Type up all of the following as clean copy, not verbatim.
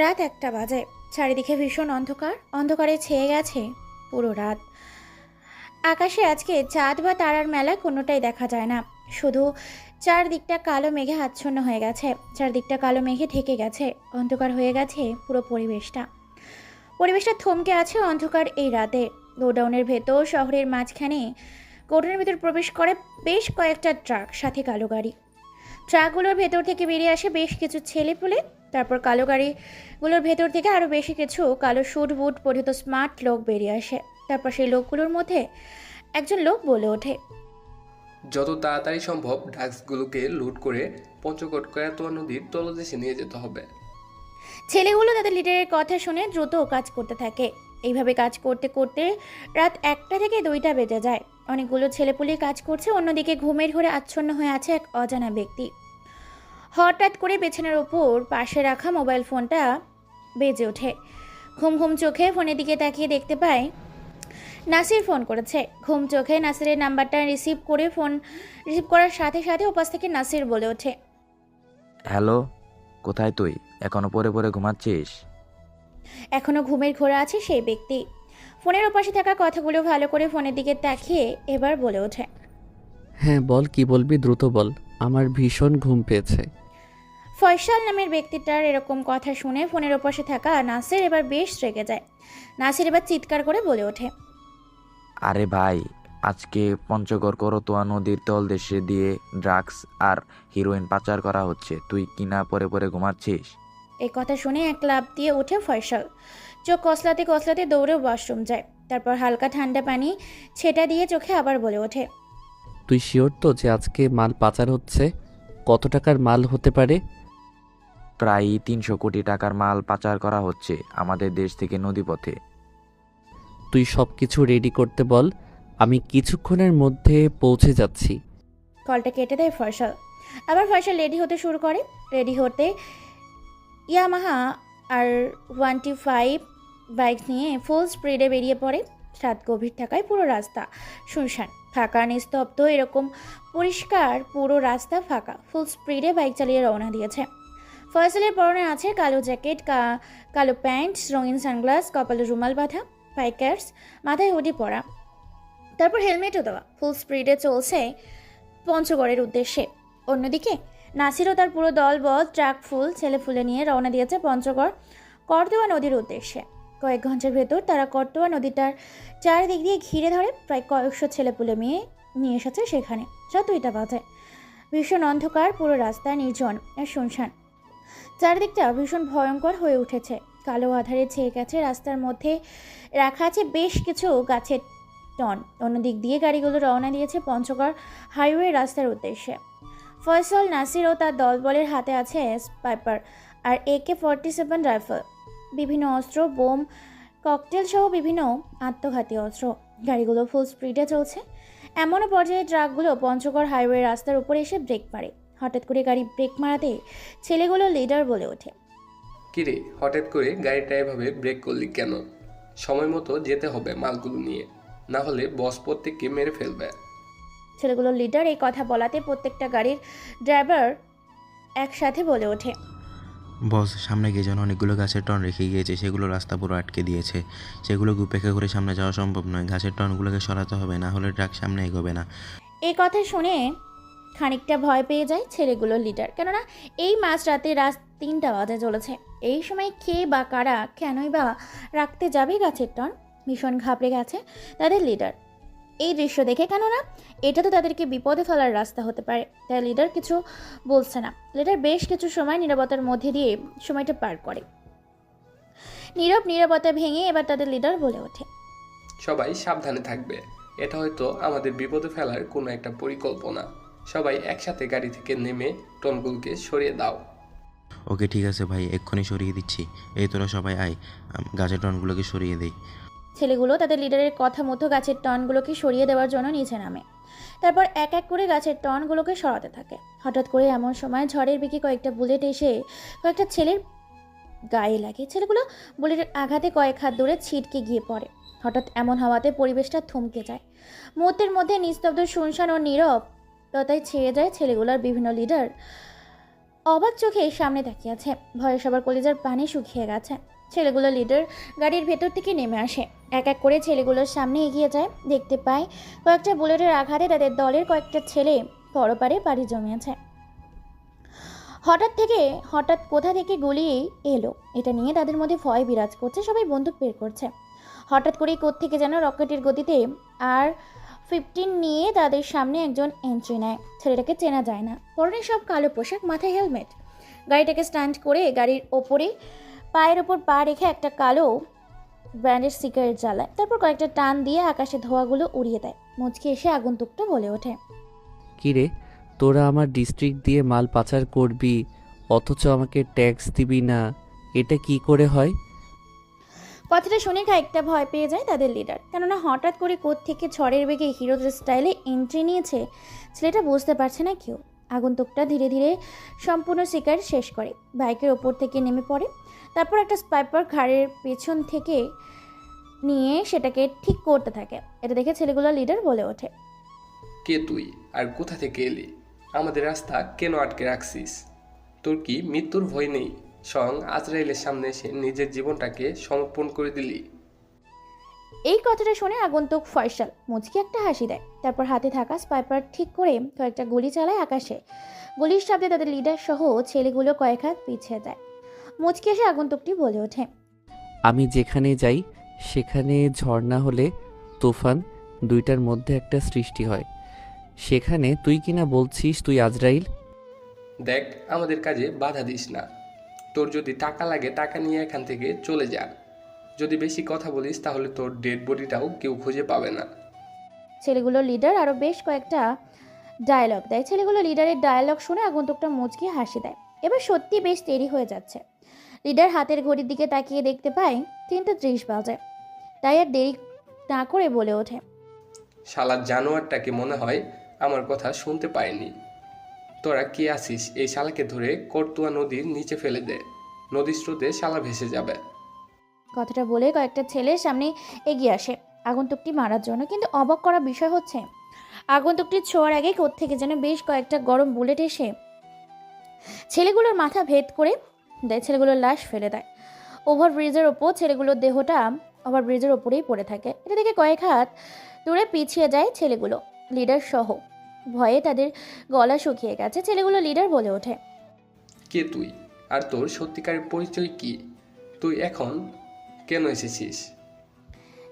রাত 1টা বাজে। চারিদিকে ভীষণ অন্ধকার, অন্ধকারে ছেয়ে গেছে পুরো রাত। আকাশে আজকে চাঁদ বা তারার মেলা কোনোটাই দেখা যায় না। শুধু চারদিকটা কালো মেঘে আচ্ছন্ন হয়ে গেছে, চারদিকটা কালো মেঘে ঢেকে গেছে, অন্ধকার হয়ে গেছে পুরো পরিবেশটা। পরিবেশটা থমকে আছে অন্ধকার এই রাতে। গোডাউনের ভেতর, শহরের মাঝখানে গোডাউনের ভেতর প্রবেশ করে বেশ কয়েকটা ট্রাক, সাথে কালো গাড়ি। ট্রাকগুলোর ভেতর থেকে বেরিয়ে আসে বেশ কিছু ছেলেপুলে। তারপর কালো গাড়িগুলোর ভেতর থেকে আরও বেশি কিছু কালো স্যুট বুট পরিহিত স্মার্ট লোক বেরিয়ে আসে। তারপর সেই লোকগুলোর মধ্যে একজন লোক বলে ওঠে, যত তাড়াতাড়ি সম্ভব ড্রাগসগুলোকে লুট করে পঞ্চকোট কয়াতোয়া নদীর তলদেশে নিয়ে যেতে হবে। ছেলেগুলো তাদের লিডারের কথা শুনে দ্রুত কাজ করতে থাকে। এইভাবে কাজ করতে করতে রাত 1টা থেকে 2টা বেজে যায়। অনেকগুলো ছেলেপুলে কাজ করছে, অন্যদিকে ঘুমের ঘোরে আচ্ছন্ন হয়ে আছে এক অজানা ব্যক্তি। হঠাৎ করে বিছানার ওপর পাশে রাখা মোবাইল ফোনটা বেজে ওঠে। ঘুম ঘুম চোখে ফোনের দিকে তাকিয়ে দেখতে পায় নাসির ফোন করেছে। ঘুম চোখে নাসিরের নাম্বারটা রিসিভ করার সাথে সাথে ওপাশ থেকে নাসির বলে ওঠে, হ্যালো, কোথায় তুই? এখনো পড়ে পড়ে ঘুমাচ্ছিস? এখনো ঘুমের ঘোরে আছে সেই ব্যক্তি। ফোনের ওপাশে থাকা কথাগুলো ভালো করে ফোনের দিকে তাকিয়ে এবার বলে ওঠে, হ্যাঁ বল, কি বলবি দ্রুত বল, আমার ভীষণ ঘুম পেয়েছে। ফয়সাল নামের ব্যক্তিটার এরকম কথা শুনে ফোনের ওপাশে থাকা নাসির এবার বেশ রেগে যায়। নাসির এবার চিৎকার করে বলে ওঠে, আরে ভাই, আজকে পঞ্চগড় করতোয়া নদীর তলদেশে দিয়ে ড্রাগস আর হিরোইন পাচার করা হচ্ছে, তুই কিনা পড়ে পড়ে ঘুমাচ্ছিস? এই কথা শুনে এক লাফ দিয়ে ওঠে ফয়সাল। চোখ কসলাতে কসলাতে দৌড়ে ওয়াশরুম যায়। তারপর হালকা ঠান্ডা পানি ছেটা দিয়ে চোখে আবার বলে ওঠে, তুই শিওর তো যে আজকে মাল পাচার হচ্ছে? কত টাকার মাল হতে পারে? প্রায় 300 কোটি টাকার মাল পাচার করা হচ্ছে আমাদের দেশ থেকে নদীপথে। তুই সব কিছু রেডি করতে বল, আমি কিছুক্ষণের মধ্যে পৌঁছে যাচ্ছি। কলটা কেটে দেয় ফয়সাল। আবার ফয়সাল রেডি হতে শুরু করে। রেডি হতে ইয়ামাহা আর 125 বাইক নিয়ে ফুল স্পিডে বেরিয়ে পড়ে। রাত গভীর থাকায় পুরো রাস্তা শুনশান, ফাঁকা, নিস্তব্ধ। এরকম পরিষ্কার পুরো রাস্তা ফাঁকা। ফুল স্পিডে বাইক চালিয়ে রওনা দিয়েছে। ফয়সালের পরনে আছে কালো জ্যাকেট, কালো প্যান্ট, রঙিন সানগ্লাস, কপালে রুমাল বাঁধা, পাইকার্স, মাথায় হুডি পরা, তারপর হেলমেটও দেওয়া। ফুল স্পিডে চলছে পঞ্চগড়ের উদ্দেশ্যে। অন্যদিকে নাসিরও তার পুরো দলবল ট্রাক ফুল ছেলেফুলে নিয়ে রওনা দিয়েছে পঞ্চগড় করতোয়া নদীর উদ্দেশ্যে। কয়েক ঘন্টার ভেতর তারা করতোয়া নদীটার চারিদিক দিয়ে ঘিরে ধরে প্রায় কয়েকশো ছেলেপুলে নিয়ে এসেছে সেখানে। রাত 2টা বাজে। ভীষণ অন্ধকার, পুরো রাস্তা নির্জন আর শুনশান। চারিদিকটা ভীষণ ভয়ঙ্কর হয়ে উঠেছে। কালো আধারে ছেয়ে গেছে। রাস্তার মধ্যে রাখা আছে বেশ কিছু গাছের টন। অন্যদিক দিয়ে গাড়িগুলো রওনা দিয়েছে পঞ্চগড় হাইওয়ে রাস্তার উদ্দেশ্যে। ফয়সাল, নাসির ও তার দলবলের হাতে আছে স্পাইপার আর AK-47 রাইফেল, বিভিন্ন অস্ত্র, বোম, ককটেল সহ বিভিন্ন আত্মঘাতী অস্ত্র। গাড়িগুলো ফুল স্পিডে চলছে। এমনও পর্যায়ে ট্রাকগুলো পঞ্চগড় হাইওয়ে রাস্তার উপরে এসে ব্রেক মারে। হঠাৎ করে গাড়ি ব্রেক মারাতে ছেলেগুলো লিডার বলে ওঠে, কিরে, হঠাৎ করে গাড়িটা এভাবে ব্রেক করলি কেন? সময় মতো যেতে হবে মালগুলো নিয়ে, না হলে বস প্রত্যেককে মেরে ফেলবে। ছেলেগুলোর লিডার এই কথা বলাতে প্রত্যেকটা গাড়ির ড্রাইভার একসাথে বলে ওঠে, বস, সামনে গিয়ে যেন অনেকগুলো গাছের টন রেখে গিয়েছে, সেগুলো রাস্তা পুরো আটকে দিয়েছে। সেগুলোকে উপেক্ষা করে সামনে যাওয়া সম্ভব নয়। গাছের টনগুলোকে সরাতে হবে, না হলে ট্রাক সামনে এগোবে না। এই কথা শুনে খানিকটা ভয় পেয়ে যায় ছেলেগুলোর লিডার। কেননা এই মাঝরাতে রাত 3টা বাজে চলেছে। এই সময় কে বা কারা কেনই বা রাখতে যাবে গাছের টন? ভীষণ ঘাবড়ে গেছে তাদের লিডার এই দৃশ্য দেখে। কেননা এটা তো তাদেরকে বিপদে ফেলার রাস্তা হতে পারে। তাই লিডার কিছু বলছে না। লিডার বেশ কিছু সময় নীরবতার মধ্যে দিয়ে সময়টা পার করে। নীরবতা ভেঙে এবার তাদের লিডার বলে ওঠে, সবাই সাবধানে থাকবে। এটা হয়তো আমাদের বিপদে ফেলার কোনো একটা পরিকল্পনা। সবাই একসাথে গাড়ি থেকে নেমে টনগুলোকে সরিয়ে দাও। ওকে ঠিক আছে ভাই, এক্ষুনি সরিয়ে দিচ্ছি। এই তোরা সবাই আয়, গাছের টনগুলোকে সরিয়ে দেই। ছেলেগুলো তাদের লিডারের কথা মতো গাছের টনগুলোকে সরিয়ে দেওয়ার জন্য নিচে নামে। তারপর এক এক করে গাছের টনগুলোকে সরাতে থাকে। হঠাৎ করে এমন সময় ঝড়ের বেগে কয়েকটা বুলেট এসে কয়েকটা ছেলের গায়ে লাগে। ছেলেগুলো বুলেটের আঘাতে কয়েক হাত দূরে ছিটকে গিয়ে পড়ে। হঠাৎ এমন হওয়াতে পরিবেশটা থমকে যায়। মুহূর্তের মধ্যে নিস্তব্ধ, শুনশান ও নীরবতায় ছেয়ে যায়। ছেলেগুলোর বিভিন্ন লিডার অবাক চোখে সামনে তাকিয়ে আছে। ভয়ে সবার কলিজার পানি শুকিয়ে গেছে। ছেলেগুলো লিডার গাড়ির ভেতর থেকে নেমে আসে। এক এক করে ছেলেগুলোর সামনে এগিয়ে যায়। দেখতে পায় কয়েকটা বুলেটের আঘাতে তাদের দলের কয়েকটা ছেলে পরপারে পাড়ি জমিয়েছে। হঠাৎ কোথা থেকে গুলি এলো এটা নিয়ে তাদের মধ্যে ভয় বিরাজ করছে। সবাই বন্দুক বের করছে। হঠাৎ করেই কোত্থেকে যেন রকেটের গতিতে আর-15 নিয়ে তাদের সামনে একজন এন্ট্রি নেয়। ছেলেটাকে চেনা যায় না। পরনে সব কালো পোশাক, মাথায় হেলমেট। গাড়িটাকে স্ট্যান্ড করে গাড়ির ওপরে পায়ের ওপর পা রেখে একটা কালো ব্র্যান্ডের সিগারেট জ্বালায়। তারপর কয়েকটা টান দিয়ে আকাশে ধোঁয়াগুলো উড়িয়ে দেয়। মুচকি এসে আগন্তুকটা বলে ওঠে, কিরে, তোরা আমার ডিস্ট্রিক্ট দিয়ে মাল পাচার করবি অথচ আমাকে ট্যাক্স দিবি না, এটা কি করে হয়? কথাটা শুনে খানিকটা ভয় পেয়ে যায় তাদের লিডার। কেননা হঠাৎ করে কোত্থেকে ঝড়ের বেগে হিরোদের স্টাইলে এন্ট্রি নিয়েছে ছেলেটা বুঝতে পারছে না কেউ। আগন্তুকটা ধীরে ধীরে সম্পূর্ণ সিগারেট শেষ করে বাইকের ওপর থেকে নেমে পড়ে। তারপর একটা স্পাইপার ঘাড়ের পেছন থেকে নিয়ে সেটাকে ঠিক করতে থাকে। এটা দেখে ছেলেগুলোর লিডার বলে ওঠে, কে তুই আর কোথা থেকে এলি? আমাদের রাস্তা কেন আটকে রাখছিস? তোর কি মৃত্যুর ভয় নেই? স্বয়ং আজরাইলের সামনে এসে নিজের জীবনটাকে সমর্পণ করে দিলি। এই কথাটা শুনে আগন্তুক ফয়সাল মুচকি একটা হাসি দেয়। তারপর হাতে থাকা স্পাইপার ঠিক করে কয়েকটা গুলি চালায় আকাশে। গুলির শব্দে তাদের লিডার সহ ছেলেগুলো কয়েক হাত পিছিয়ে যায়। মুচকি এসে আগন্তুকটি বলে ওঠে, আমি যেখানে যাই সেখানে ঝর্ণা হলে তুফান, দুইটার মধ্যে একটা সৃষ্টি হয়। সেখানে তুই কিনা বলছিস তুই আজরাইল? দেখ, আমাদের কাজে বাধা দিস না। তোর যদি টাকা লাগে টাকা নিয়ে এখান থেকে চলে যা। যদি বেশি কথা বলিস তাহলে তোর ডেড বডিটাও কেউ খুঁজে পাবে না। ছেলেগুলোর লিডার আরও বেশ কয়েকটা ডায়লগ দেয়। ছেলেগুলো লিডারের ডায়লগ শুনে আগন্তুকটা মুচকি হাসি দেয়। এবার সত্যি বেশ দেরি হয়ে যাচ্ছে। লিডার হাতের ঘড়ির দিকে তাকিয়ে দেখতে পায় 3:30 বাজে। তাই আর দেরি না করে বলে ওঠে, শালা জানোয়ারটাকে মনে হয় আমার কথা শুনতে পায়নি। তোরা কি আছিস? এই শালাকে ধরে করতুয়া নদীর নিচে ফেলে দে। নদীর স্রোতে শালা ভেসে যাবে। কথাটা বলে কয়েকটা ছেলের সামনে এগিয়ে আসে আগন্তুকটি মারার জন্য। কিন্তু অবাক করা বিষয় হচ্ছে আগন্তুকটির ছোঁয়ার আগে কোত্থেকে যেন বেশ কয়েকটা গরম বুলেট এসে ছেলেগুলোর মাথা ভেদ করে দেয়। ছেলেগুলোর লাশ ফেলে দেয় ওভারব্রিজের ওপর। ছেলেগুলোর দেহটা ওভারব্রিজের ওপরেই পড়ে থাকে। এটা দেখে কয়েক হাত দূরে পিছিয়ে যায় ছেলেগুলো, লিডার সহ। ভয়ে তাদের গলা শুকিয়ে গেছে। ছেলেগুলো লিডার বলে ওঠে, কে তুই আর তোর সত্যিকারের পরিচয় কি? তুই এখন কেন এসেছিস?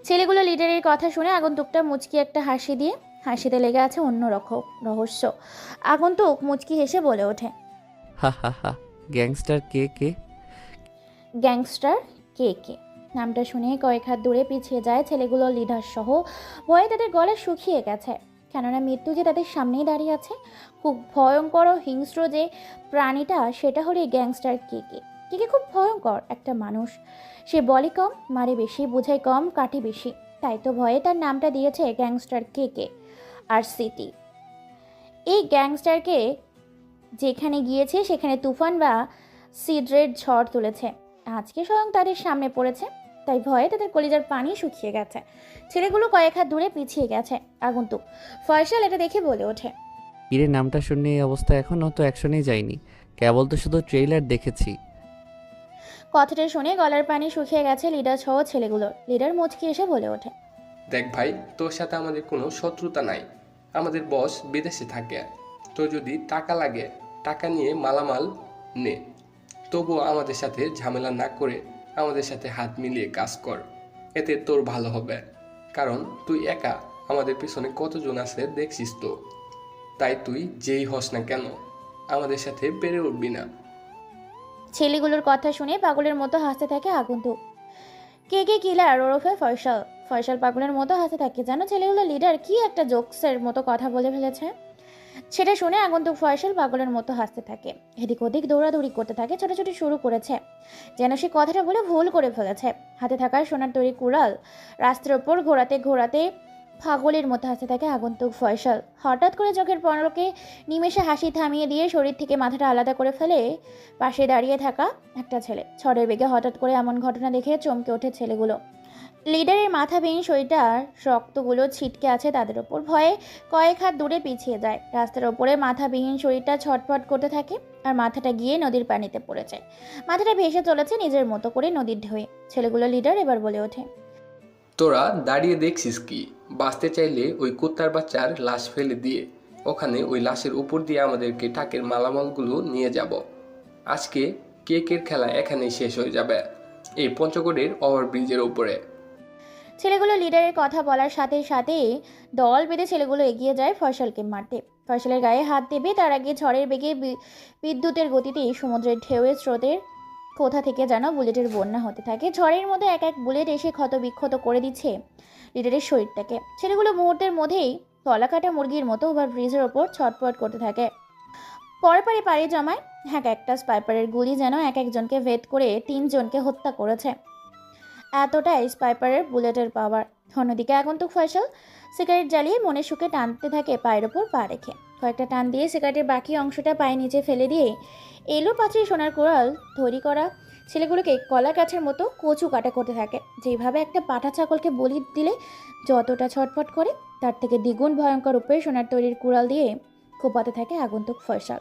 ছেলেগুলো লিডারের কথা শুনে আগন্তুকটা মুচকি একটা হাসি দিয়ে হাসিতে লেগে আছে অন্য রকম রহস্য। আগন্তুক মুচকি হেসে বলে ওঠে, হা হা হা, গ্যাংস্টার কে কে? গ্যাংস্টার কে কে? নামটা শুনে কয়েক হাত দূরে পিছিয়ে যায় ছেলেগুলো লিডার সহ। ভয়ে তাদের গলা শুকিয়ে গেছে। কেননা মৃত্যু যে তাদের সামনেই দাঁড়িয়ে আছে। খুব ভয়ঙ্কর ও হিংস্র যে প্রাণীটা সেটা হলো এই গ্যাংস্টার কে কে। কে কে খুব ভয়ঙ্কর একটা মানুষ। সে বলে কম, মারে বেশি, বোঝায় কম, কাটে বেশি। তাই তো ভয়ে তার নামটা দিয়েছে গ্যাংস্টার কে কে। আর সিটি এই গ্যাংস্টারকে যেখানে গিয়েছে সেখানে তুফান বা সিড্রের ঝড় তুলেছে। আজকে স্বয়ং তাদের সামনে পড়েছে। তাই ভয়ে তাদের কলিজার পানি শুকিয়ে গেছে। ছেলেগুলো কয়েক হাত দূরে পিছিয়ে গেছে। আগন্তুক ফয়সাল এটা দেখে বলে ওঠে, কিরে, নামটা শুনে এই অবস্থা, এখনও তো অ্যাকশনেই যায়নি, কেবল তো শুধু ট্রেইলার দেখেছি। কথাটা শুনে গলার পানি শুকিয়ে গেছে লিডার সহ ছেলেগুলোর। লিডার মুচকি এসে বলে ওঠে, দেখ ভাই, তোর সাথে আমাদের কোনো শত্রুতা নাই। আমাদের বস বিদেশে থাকে। তোর যদি টাকা লাগে টাকা নিয়ে মালামাল নে। তবুও আমাদের সাথে ঝামেলা না করে আমাদের সাথে হাত মিলিয়ে কাজ কর। এতে তোর ভালো হবে। কারণ তুই একা, আমাদের পিছনে কতজন আছে দেখছিস তো। তাই তুই যেই হস না কেন আমাদের সাথে পেরে উঠবি না। ছেলেগুলোর কথা শুনে পাগলের মতো হাসতে থাকে আগন্তুক। কে কে কিলার ওরফে ফয়সাল। ফয়সাল পাগলের মতো হাসতে থাকে, যেন ছেলেগুলো লিডার কি একটা জোকসের মতো কথা বলে ফেলেছে। সেটা শুনে আগন্তুক ফয়সাল পাগলের মতো হাসতে থাকে। এদিক ওদিক দৌড়াদৌড়ি করতে থাকে, ছোটাছুটি শুরু করেছে যেন সে কথাটা বলে ভুল করে ফেলেছে। হাতে থাকা সোনার তৈরি কুড়াল রাস্তার ওপর ঘোরাতে ঘোরাতে পাগলের মতো হাসতে থাকে আগন্তুক ফয়সাল। হঠাৎ করে চোখের পলকে নিমেষে হাসি থামিয়ে দিয়ে শরীর থেকে মাথাটা আলাদা করে ফেলে পাশে দাঁড়িয়ে থাকা একটা ছেলে। ঝড়ের বেগে হঠাৎ করে এমন ঘটনা দেখে চমকে ওঠে ছেলেগুলো। লিডারের মাথাবিহীন শরীরটার রক্তগুলো ছিটকে আছে তাদের ওপর। ভয়ে কয়েক হাত দূরে পিছিয়ে যায়। রাস্তার ওপরে মাথাবিহীন শরীরটা ছটফট করতে থাকে আর মাথাটা গিয়ে নদীর পানিতে পড়ে যায়। মাথাটা ভেসে চলেছে নিজের মতো করে নদীর ঢেউয়ে। ছেলেগুলো লিডার এবার বলে ওঠে, তোরা দাঁড়িয়ে দেখছিস কি? বাঁচতে চাইলে ওই কুত্তার বাচ্চার লাশ ফেলে দিয়ে ওখানে ওই লাশের উপর দিয়ে আমাদেরকে টাকের মালামালগুলো নিয়ে যাব। আজকে কেকের খেলা এখানেই শেষ হয়ে যাবে, এই পঞ্চগড়ের ওভারব্রিজের উপরে। ছেলেগুলো লিডারের কথা বলার সাথে সাথে দল বেঁধে ছেলেগুলো এগিয়ে যায় ফয়সালকে মারতে। ফয়সালের গায়ে হাত দেবে তার আগে ঝড়ের বেগে বিদ্যুতের গতিতে সমুদ্রের ঢেউয়ের স্রোতের কোথা থেকে যেন বুলেটের বন্যা হতে থাকে। ঝড়ের মধ্যে এক এক বুলেট এসে ক্ষত বিক্ষত করে দিচ্ছে লিডারের শরীরটাকে। ছেলেগুলো মুহূর্তের মধ্যেই তলা কাটা মুরগির মতো ওভারব্রিজের ওপর ছটপট করতে থাকে। পরপারে পাড়ি জমায় হ্যাঁ একটা স্পাইপারের গুলি যেন এক একজনকে ভেদ করে 3 জনকে হত্যা করেছে। এতটাই স্পাইপারের বুলেটের পাওয়ার। অন্যদিকে আগন্তুক ফয়সাল সিগারেট জ্বালিয়ে মনে সুখে টানতে থাকে পায়ের ওপর পা রেখে। কয়েকটা টান দিয়ে সিগারেটের বাকি অংশটা পায়ে নিচে ফেলে দিয়ে এলো পাঁচি সোনার কোরাল তৈরি করা ছেলেগুলোকে কলা গাছের মতো কচু কাটা করতে থাকে। যেভাবে একটা পাঠা ছাগলকে বলি দিলে যতটা ছটফট করে তার থেকে দ্বিগুণ ভয়ঙ্কর রূপে সোনার তৈরির কুড়াল দিয়ে কোপাতে থাকে আগন্তুক ফয়সাল।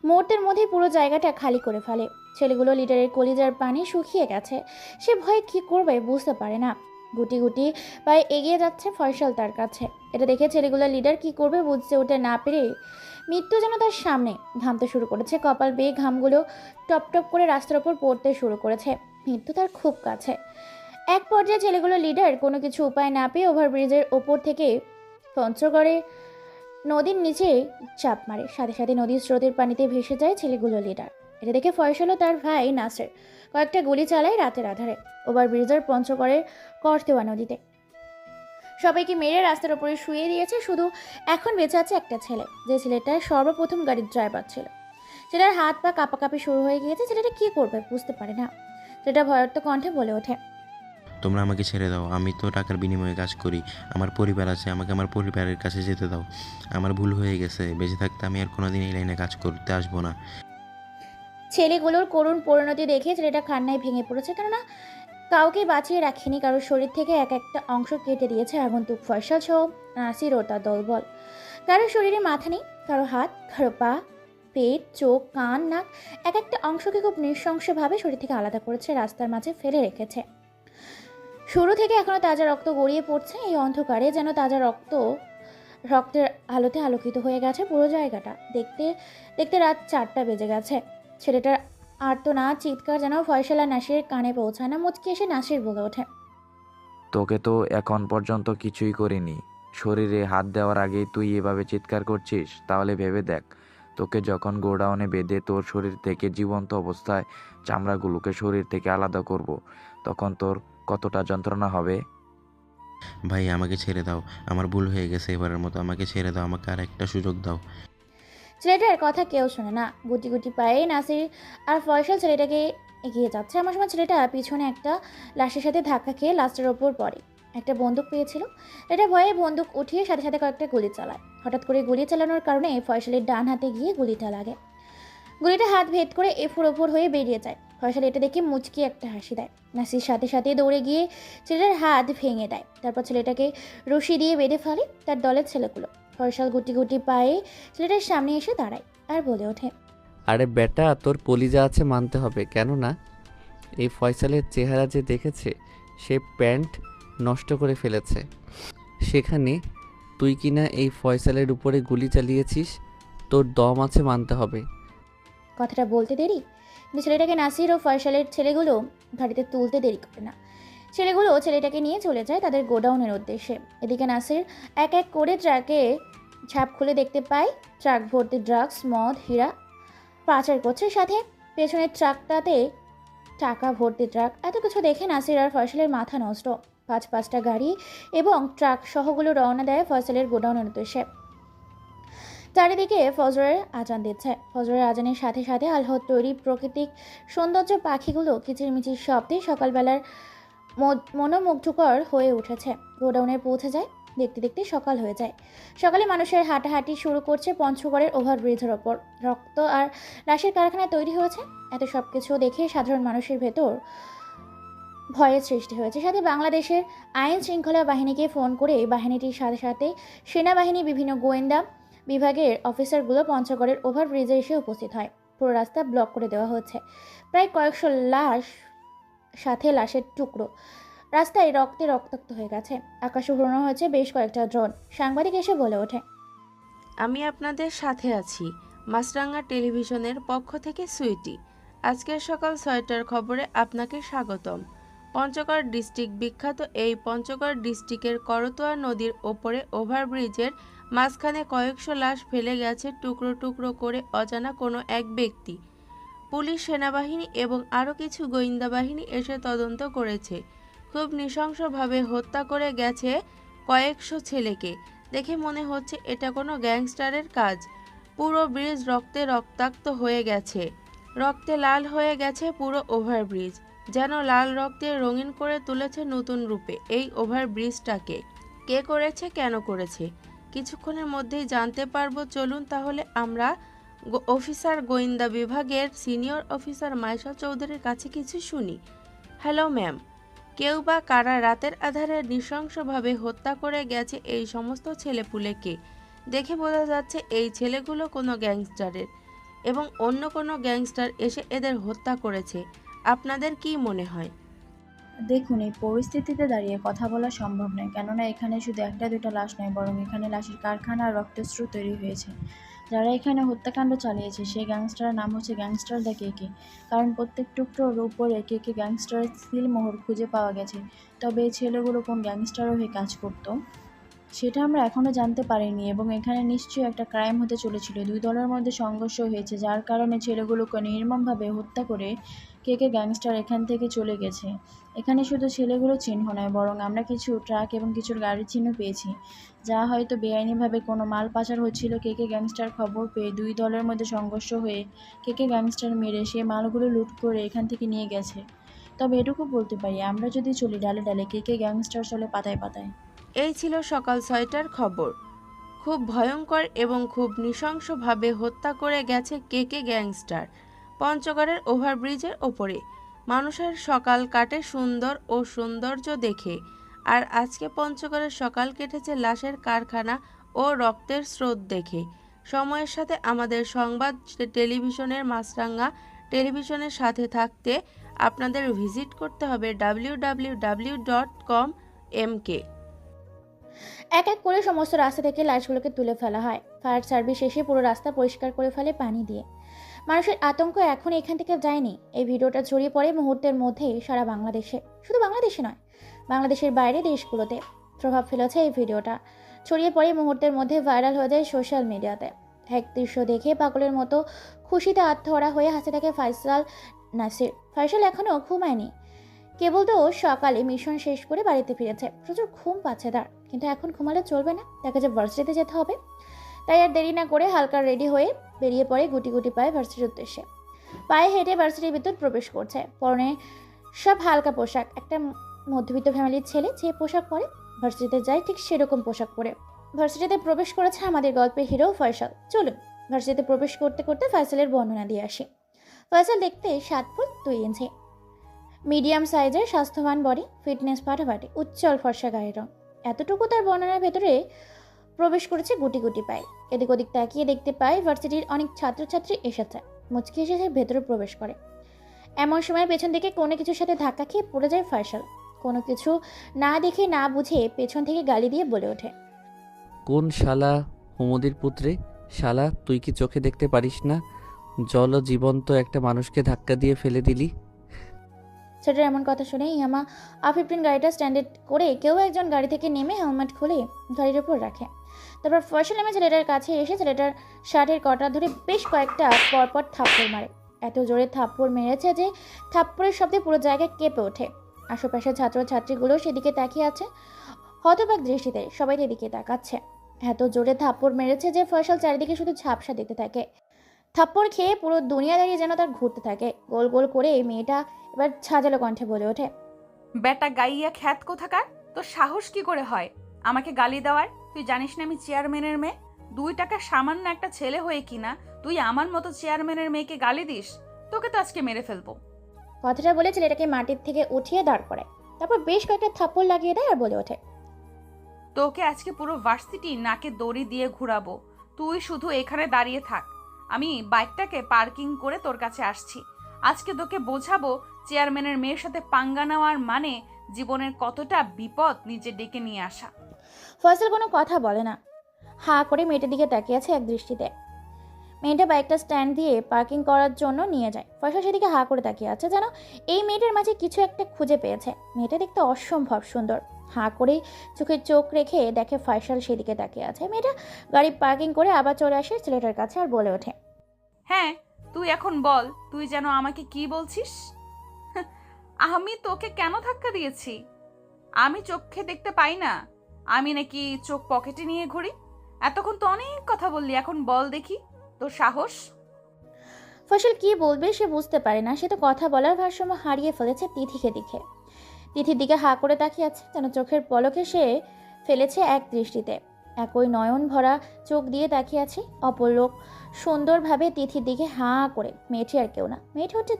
মুহূর্তের মধ্যেই পুরো জায়গাটা খালি করে ফেলে। ছেলেগুলো লিডারের কলিজার পানি শুকিয়ে গেছে। সে ভয়ে কী করবে বুঝতে পারে না। গুটি গুটি পায়ে এগিয়ে যাচ্ছে ফয়সাল তার কাছে। এটা দেখে ছেলেগুলো লিডার কি করবে বুঝতে উঠে না পেরে মৃত্যু যেন তার সামনে ঘামতে শুরু করেছে। কপাল বেয়ে ঘামগুলো টপ টপ করে রাস্তার ওপর পড়তে শুরু করেছে। মৃত্যু তার খুব কাছে। এক পর্যায়ে ছেলেগুলো লিডার কোনো কিছু উপায় না পেয়ে ওভারব্রিজের ওপর থেকে পঞ্চগড়ে নদীর নিচে চাপ মারে। সাথে সাথে নদীর স্রোতের পানিতে ভেসে যায় ছেলেগুলো লিডার। এটা দেখে ফয়সাল ও তার ভাই নাসের কয়েকটা গুলি চালায় রাতের আধারে ওভারব্রিজের পঞ্চগড়ের করতেওয়া নদীতে। সবাইকে মেরে রাস্তার উপরে শুয়ে দিয়েছে। শুধু এখন বেঁচে আছে একটা ছেলে, যে ছেলেটা সর্বপ্রথম গাড়ির ড্রাইভার ছিল। ছেলেটার হাত পা কাঁপাকাঁপি শুরু হয়ে গিয়েছে। ছেলেটা কি করবে বুঝতে পারে না। ছেলেটা ভয়ার্ত কণ্ঠে বলে ওঠে, তোমরা আমাকে ছেড়ে দাও, আমি তো টাকার বিনিময়ে কাজ করি, আমার পরিবার আছে, আমাকে আমার পরিবারের কাছে যেতে দাও। আমার ভুল হয়ে গেছে, বেঁচে থাকতে আমি আর কোনোদিন এই লাইনে কাজ করতে আসবো না। ছেলেগুলোর করুণ পরিণতি দেখে ছেলেটা কান্নায় ভেঙে পড়েছে। কেননা কাউকে বাঁচিয়ে রাখেনি, কারোর শরীর থেকে এক একটা অংশ কেটে দিয়েছে আগন্তুক ফয়সাল সহ নাসির ও তার দলবল। কারোর শরীরে মাথা নেই, কারো হাত, কারো পা, পেট, চোখ, কান, নাক এক একটা অংশকে খুব নৃশংসভাবে শরীর থেকে আলাদা করেছে, রাস্তার মাঝে ফেলে রেখেছে। শুরু থেকে এখনো তাজা রক্ত গড়িয়ে পড়ছে। এই অন্ধকারে যেন তাজা রক্তের আলোতে আলোকিত হয়ে গেছে পুরো জায়গাটা। দেখতে দেখতে রাত 4টা বেজে গেছে। ছেলেটার আর্তনাদ চিৎকার যেন ফয়সাল আর নাসিরের কানে পৌঁছায় না। মুচকি এসে নাসির বলে ওঠে, তোকে তো এখন পর্যন্ত কিছুই করিনি, শরীরে হাত দেওয়ার আগেই তুই এভাবে চিৎকার করছিস? তাহলে ভেবে দেখ, তোকে যখন গোডাউনে বেঁধে তোর শরীর থেকে জীবন্ত অবস্থায় চামড়াগুলোকে শরীর থেকে আলাদা করব, তখন তোর কতটা যন্ত্রণা হবে। ভাই আমাকে ছেড়ে দাও, আমার ভুল হয়ে গেছে, এবারের মতো আমাকে ছেড়ে দাও, আমাকে আর একটা সুযোগ দাও। ছেলেটার কথা কেউ শোনে না। গুটি গুটি পায়ে নাসির আর ফয়সাল ছেলেটাকে এগিয়ে যাচ্ছে। আমার সময় ছেলেটা পিছনে একটা লাশের সাথে ধাক্কা খেয়ে লাস্টের ওপর পড়ে। একটা বন্দুক পেয়েছিল। এটা ভয়ে বন্দুক উঠিয়ে সাথে সাথে কয়েকটা গুলি চালায়। হঠাৎ করে গুলি চালানোর কারণে ফয়সালের ডান হাতে গিয়ে গুলিটা লাগে। গুলিটা হাত ভেদ করে এফোর ওপর হয়ে বেরিয়ে যায়। ফয়সাল এটা দেখে মুচকি একটা হাসি দেয়। নাসির সাথে সাথে দৌড়ে গিয়ে ছেলেটার হাত ভেঙে দেয়। তারপর ছেলেটাকে রশি দিয়ে বেঁধে ফেলে তার দলের ছেলেগুলো। ফয়সাল গুটি গুটি পায়ে ছেলেটার সামনে এসে দাঁড়ায় আর বলে ওঠে, আরে বেটা, তোর কলিজা আছে মানতে হবে, কেননা এই ফয়সালের চেহারা যে দেখেছে সে প্যান্ট নষ্ট করে ফেলেছে। সেখানে তুই কিনা এই ফয়সালের উপরে গুলি চালিয়েছিস, তোর দম আছে মানতে হবে। কথাটা বলতে দেরি কিন্তু ছেলেটাকে নাসির ও ফয়সালের ছেলেগুলো গাড়িতে তুলতে দেরি করে না। ছেলেগুলো ছেলেটাকে নিয়ে চলে যায় তাদের গোডাউনের উদ্দেশ্যে। এদিকে নাসির এক এক করে ট্রাকে ঝাঁপ খুলে দেখতে পায় ট্রাক ভর্তি ড্রাগস, মদ, হীরা পাচার করছে। সাথে পেছনের ট্রাকটাতে টাকা ভর্তি ট্রাক। এত কিছু দেখে নাসির আর ফয়সালের মাথা নষ্ট। 5-5টা গাড়ি এবং ট্রাক সহগুলো রওনা দেয় ফয়সালের গোডাউনের উদ্দেশ্যে। চারিদিকে ফজরের আজান দিচ্ছে। ফজরের আজানের সাথে সাথে আল্লাহর তৈরি প্রাকৃতিক সৌন্দর্য পাখিগুলো কিচিরমিচির শব্দে সকালবেলার মনোমুগ্ধকর হয়ে উঠেছে। গোডাউনে পৌঁছে যায়। দেখতে দেখতে সকাল হয়ে যায়। সকালে মানুষের হাঁটাহাঁটি শুরু করছে পঞ্চগড়ের ওভারব্রিজের ওপর। রক্ত আর লাশের কারখানা তৈরি হয়েছে। এত সব কিছু দেখে সাধারণ মানুষের ভেতর ভয়ের সৃষ্টি হয়েছে। সাথে বাংলাদেশের আইন শৃঙ্খলা বাহিনীকে ফোন করে বাহিনীটির সাথে সাথে সেনাবাহিনী, বিভিন্ন গোয়েন্দা বিভাগের অফিসারগুলো পঞ্চগড়ের ওভারব্রিজে এসে উপস্থিত হয়। পুরো রাস্তা ব্লক করে দেওয়া হচ্ছে। প্রায় কয়েকশো লাশ, সাথে লাশের টুকরো। রাস্তায় রক্তে রক্তাক্ত হয়ে গেছে। আকাশে উড়ানো হয়েছে বেশ কয়েকটা ড্রোন। সাংবাদিক এসে বলে ওঠে, আমি আপনাদের সাথে আছি। মাছরাঙা টেলিভিশনের পক্ষ থেকে সুইটি। আজকের সকাল 6টার খবরে আপনাকে স্বাগতম। পঞ্চগড় ডিস্ট্রিক্ট বিখ্যাত এই পঞ্চগড় ডিস্ট্রিক্টের করতোয়া নদীর ওপরে ওভারব্রিজের মাঝখানে কয়েকশো লাশ ফেলে গেছে টুকরো টুকরো করে অজানা কোনো এক ব্যক্তি। পুলিশ, সেনাবাহিনী এবং আরও কিছু গোয়েন্দা বাহিনী এসে তদন্ত করেছে। খুব নৃশংসভাবে হত্যা করে গেছে কয়েকশো ছেলেকে। দেখে মনে হচ্ছে এটা কোনো গ্যাংস্টারের কাজ। পুরো ব্রিজ রক্তে রক্তাক্ত হয়ে গেছে। রক্তে লাল হয়ে গেছে পুরো ওভারব্রিজ। যেন লাল রক্তে রঙিন করে তুলেছে নতুন রূপে এই ওভারব্রিজটাকে। কে করেছে, কেন করেছে, কিছুক্ষণের মধ্যেই জানতে পারবো। চলুন তাহলে আমরা অফিসার, গোয়েন্দা বিভাগের সিনিয়র অফিসার মাইশা চৌধুরীর কাছে কিছু শুনি। হ্যালো ম্যাম, কেউ বা কারা রাতের আধারে নৃশংসভাবে হত্যা করে গেছে এই সমস্ত ছেলেপুলেকে? দেখে বোঝা যাচ্ছে এই ছেলেগুলো কোনো গ্যাংস্টারের, এবং অন্য কোনো গ্যাংস্টার এসে এদের হত্যা করেছে। আপনাদের কি মনে হয়? দেখুন, এই পরিস্থিতিতে দাঁড়িয়ে কথা বলা সম্ভব নয়, কেননা এখানে শুধু একটা দুটো লাশ নয়, বরং এখানে লাশের কারখানা আর রক্তস্রোত তৈরি হয়েছে। যারা এখানে হত্যাকাণ্ড চালিয়েছে সেই গ্যাংস্টারের নাম হচ্ছে গ্যাংস্টার দ্য কেকে। কারণ প্রত্যেক টুকরোর উপরে কেকে গ্যাংস্টারের সিলমোহর খুঁজে পাওয়া গেছে। তবে এই ছেলেগুলো কোন গ্যাংস্টারও হয়ে কাজ করতো সেটা আমরা এখনও জানতে পারিনি, এবং এখানে নিশ্চয়ই একটা ক্রাইম হতে চলেছিল। দুই দলের মধ্যে সংঘর্ষ হয়েছে, যার কারণে ছেলেগুলোকে নির্মমভাবে হত্যা করে কেকে গ্যাংস্টার এখান থেকে চলে গেছে। এখানে শুধু ছেলেগুলো চিহ্ন নয়, বরং আমরা কিছু ট্রাক এবং কিছু গাড়ির চিহ্ন পেয়েছি, যা হয়তো বেআইনিভাবে কোনো মাল পাচার হচ্ছিল। কেকে গ্যাংস্টার খবর পেয়ে দুই দলের মধ্যে সংঘর্ষ হয়ে কেকে গ্যাংস্টার মেরে সে মালগুলো লুট করে এখান থেকে নিয়ে গেছে। তবে এটুকু বলতে পারি, আমরা যদি চলি ডালে ডালে, কেকে গ্যাংস্টার চলে পাতায় পাতায়। এই ছিল সকাল 6টার খবর। খুব ভয়ঙ্কর এবং খুব নৃশংসভাবে হত্যা করে গেছে কেকে গ্যাংস্টার পঞ্চগড়ের ওভারব্রিজের ওপরে। মানুষের সকাল কাটে সুন্দর ও সৌন্দর্য দেখে, আর আজকে পঞ্চগড়ের সকাল কেটেছে লাশের কারখানা ও রক্তের স্রোত দেখে। সময়ের সাথে আমাদের সংবাদ টেলিভিশনের মাছরাঙা টেলিভিশনের সাথে থাকতে আপনাদের ভিজিট করতে হবে www.com.mk। এক এক করে সমস্ত রাস্তা থেকে লাশগুলোকে তুলে ফেলা হয়। ফায়ার সার্ভিস এসে পুরো রাস্তা পরিষ্কার করে ফেলে পানি দিয়ে। মানুষের আতঙ্ক এখন এখান থেকে যায়নি। এই ভিডিওটা ছড়িয়ে পড়ে মুহূর্তের মধ্যেই সারা বাংলাদেশে, শুধু বাংলাদেশে নয়, বাংলাদেশের বাইরে দেশগুলোতে প্রভাব ফেলেছে এই ভিডিওটা। ছড়িয়ে পড়ে মুহূর্তের মধ্যে ভাইরাল হয়ে যায় সোশ্যাল মিডিয়াতে। এক দৃশ্য দেখে পাগলের মতো খুশিতে আত্মহারা হয়ে হাসতে থাকে ফয়সাল নাসির। ফয়সাল এখনও ঘুমায়নি, কেবল তো সকালে মিশন শেষ করে বাড়িতে ফিরেছে। প্রচুর ঘুম পাচ্ছে তার, কিন্তু এখন ঘুমালে চলবে না, তাকে যে ভার্সিটিতে যেতে হবে। তাই আর দেরি না করে হালকা রেডি হয়ে বেরিয়ে পড়ে গুটি গুটি পায়ে ভার্সিটির উদ্দেশ্যে। পায়ে হেঁটে ভার্সিটির ভিতর প্রবেশ করছে। পরনে সব হালকা পোশাক। একটা মধ্যবিত্ত ফ্যামিলির ছেলে যে পোশাক পরে ভার্সিটিতে যায়, ঠিক সেরকম পোশাক পরে ভার্সিটিতে প্রবেশ করেছে আমাদের গল্পের হিরো ফয়সাল। চলুন ভার্সিটিতে প্রবেশ করতে করতে ফয়সালের বর্ণনা দিয়ে আসি। ফয়সাল দেখতে 7 ফুট 2 ইঞ্চি, মিডিয়াম সাইজের, স্বাস্থ্যবান বডি, ফিটনেস ফাটাফাটি, উজ্জ্বল ফর্সা গায়ের রং। এতটুকু তার বর্ণনার ভেতরে প্রবেশ করেছে গুটি গুটি পায়। এদিক ওদিক তাকিয়ে দেখতে পায় ভার্সিটির অনেক ছাত্রছাত্রী এসেছে। মুচকি এসে ভেতরে প্রবেশ করে। এমন সময় পেছন থেকে কোনো কিছুর সাথে ধাক্কা খেয়ে পড়ে যায় ফয়সাল। কোনো কিছু না দেখে না বুঝে পেছন থেকে গালি দিয়ে বলে ওঠে, কোন শালা হুমুদির পুত্রে? শালা, তুই কি চোখে দেখতে পারিস না? জল জীবন্ত একটা মানুষকে ধাক্কা দিয়ে ফেলে দিলি। ছেলেটার এমন কথা শুনে ইয়ামা A15 গাড়িটা স্ট্যান্ডে করে কেউ একজন গাড়ি থেকে নেমে হেলমেট খুলে গাড়ির ওপর রাখে। তারপর ফয়সাল নামে ছেলেটার কাছে এসে ছেলেটার শার্টের কটা ধরে বেশ কয়েকটা পরপর থাপ্পড় মারে। এত জোরে থাপ্পড় মেরেছে যে থাপ্পড়ের শব্দে পুরো জায়গায় কেঁপে ওঠে। আশেপাশের ছাত্রছাত্রীগুলো সেদিকে তাকিয়ে আছে হতবাক দৃষ্টিতে, সবাই এদিকে তাকাচ্ছে। এত জোরে থাপ্পড় মেরেছে যে ফয়সাল চারিদিকে শুধু ঝাপসা দিতে থাকে। থাপ্পড় খেয়ে পুরো দুনিয়াদারি যেন তার ঘুরতে থাকে। গোল গোল করে এই মেয়েটা এবার ঝাঁঝালো কণ্ঠে বলে ওঠে, বেটা গাইয়া খ্যাত কোথাকার, তোর সাহস কি করে হয় আমাকে গালি দেওয়ার? তুই জানিস না আমি চেয়ারম্যানের মেয়ে? 2 টাকা সামান্য একটা ছেলে হয়ে কিনা তুই আমার মতো চেয়ারম্যানের মেয়েকে গালি দিস? তোকে তো আজকে মেরে ফেলবো। কথাটা বলে ছেলেটাকে মাটির থেকে উঠিয়ে দাঁড় করায়। তারপর বেশ কয়েকটা থাপ্পড় লাগিয়ে দেয় আর বলে ওঠে, তোকে আজকে পুরো ভার্সিটি নাকে দড়ি দিয়ে ঘুরাবো। তুই শুধু এখানে দাঁড়িয়ে থাক, আমি বাইকটাকে পার্কিং করে তোর কাছে আসছি। আজকে তোকে বোঝাবো চেয়ারম্যানের মেয়ের সাথে পাঙ্গা নেওয়ার মানে জীবনের কতটা বিপদ নিজে ডেকে নিয়ে আসা। ফয়সাল কোনো কথা বলে না, হাঁ করে মেয়েটার দিকে তাকিয়ে আছে এক দৃষ্টিতে। মেয়েটা বাইকটা স্ট্যান্ড দিয়ে পার্কিং করার জন্য নিয়ে যায়। ফয়সাল সেদিকে হাঁ করে তাকিয়ে আছে, যেন এই মেয়েটার মাঝে কিছু একটা খুঁজে পেয়েছে। মেয়েটা দেখতে অসম্ভব সুন্দর। হাঁ করে চোখে চোখ রেখে দেখে ফয়সাল সেদিকে তাকিয়ে আছে। মেয়েটা গাড়ি পার্কিং করে আবার চলে আসে ছেলেটার কাছে আর বলে ওঠে, হ্যাঁ, তুই এখন বল, তুই যেন আমাকে কি বলছিস? আমি তোকে কেন ধাক্কা দিয়েছি? আমি চোখে দেখতে পাই না? আমি নাকি চোখ পকেটে নিয়ে ঘুরি? এতক্ষণ তো অনেক কথা বললি, এখন বল দেখি তোর সাহস। ফয়সাল কি বলবে সে বুঝতে পারে না। সে তো কথা বলার ভারসাম্য হারিয়ে ফেলেছে তিথিকে দেখে। তিথির দিকে হাঁ করে তাকিয়ে আছে, যেন চোখের পলকে সে ফেলেছে এক দৃষ্টিতে। একই নয়ন ভরা চোখ দিয়ে তাকিয়ে আছে অপলোক সুন্দরভাবে তিথির দিকে হাঁ করে। মেয়েটি আর কেউ না, মেয়েটি হচ্ছে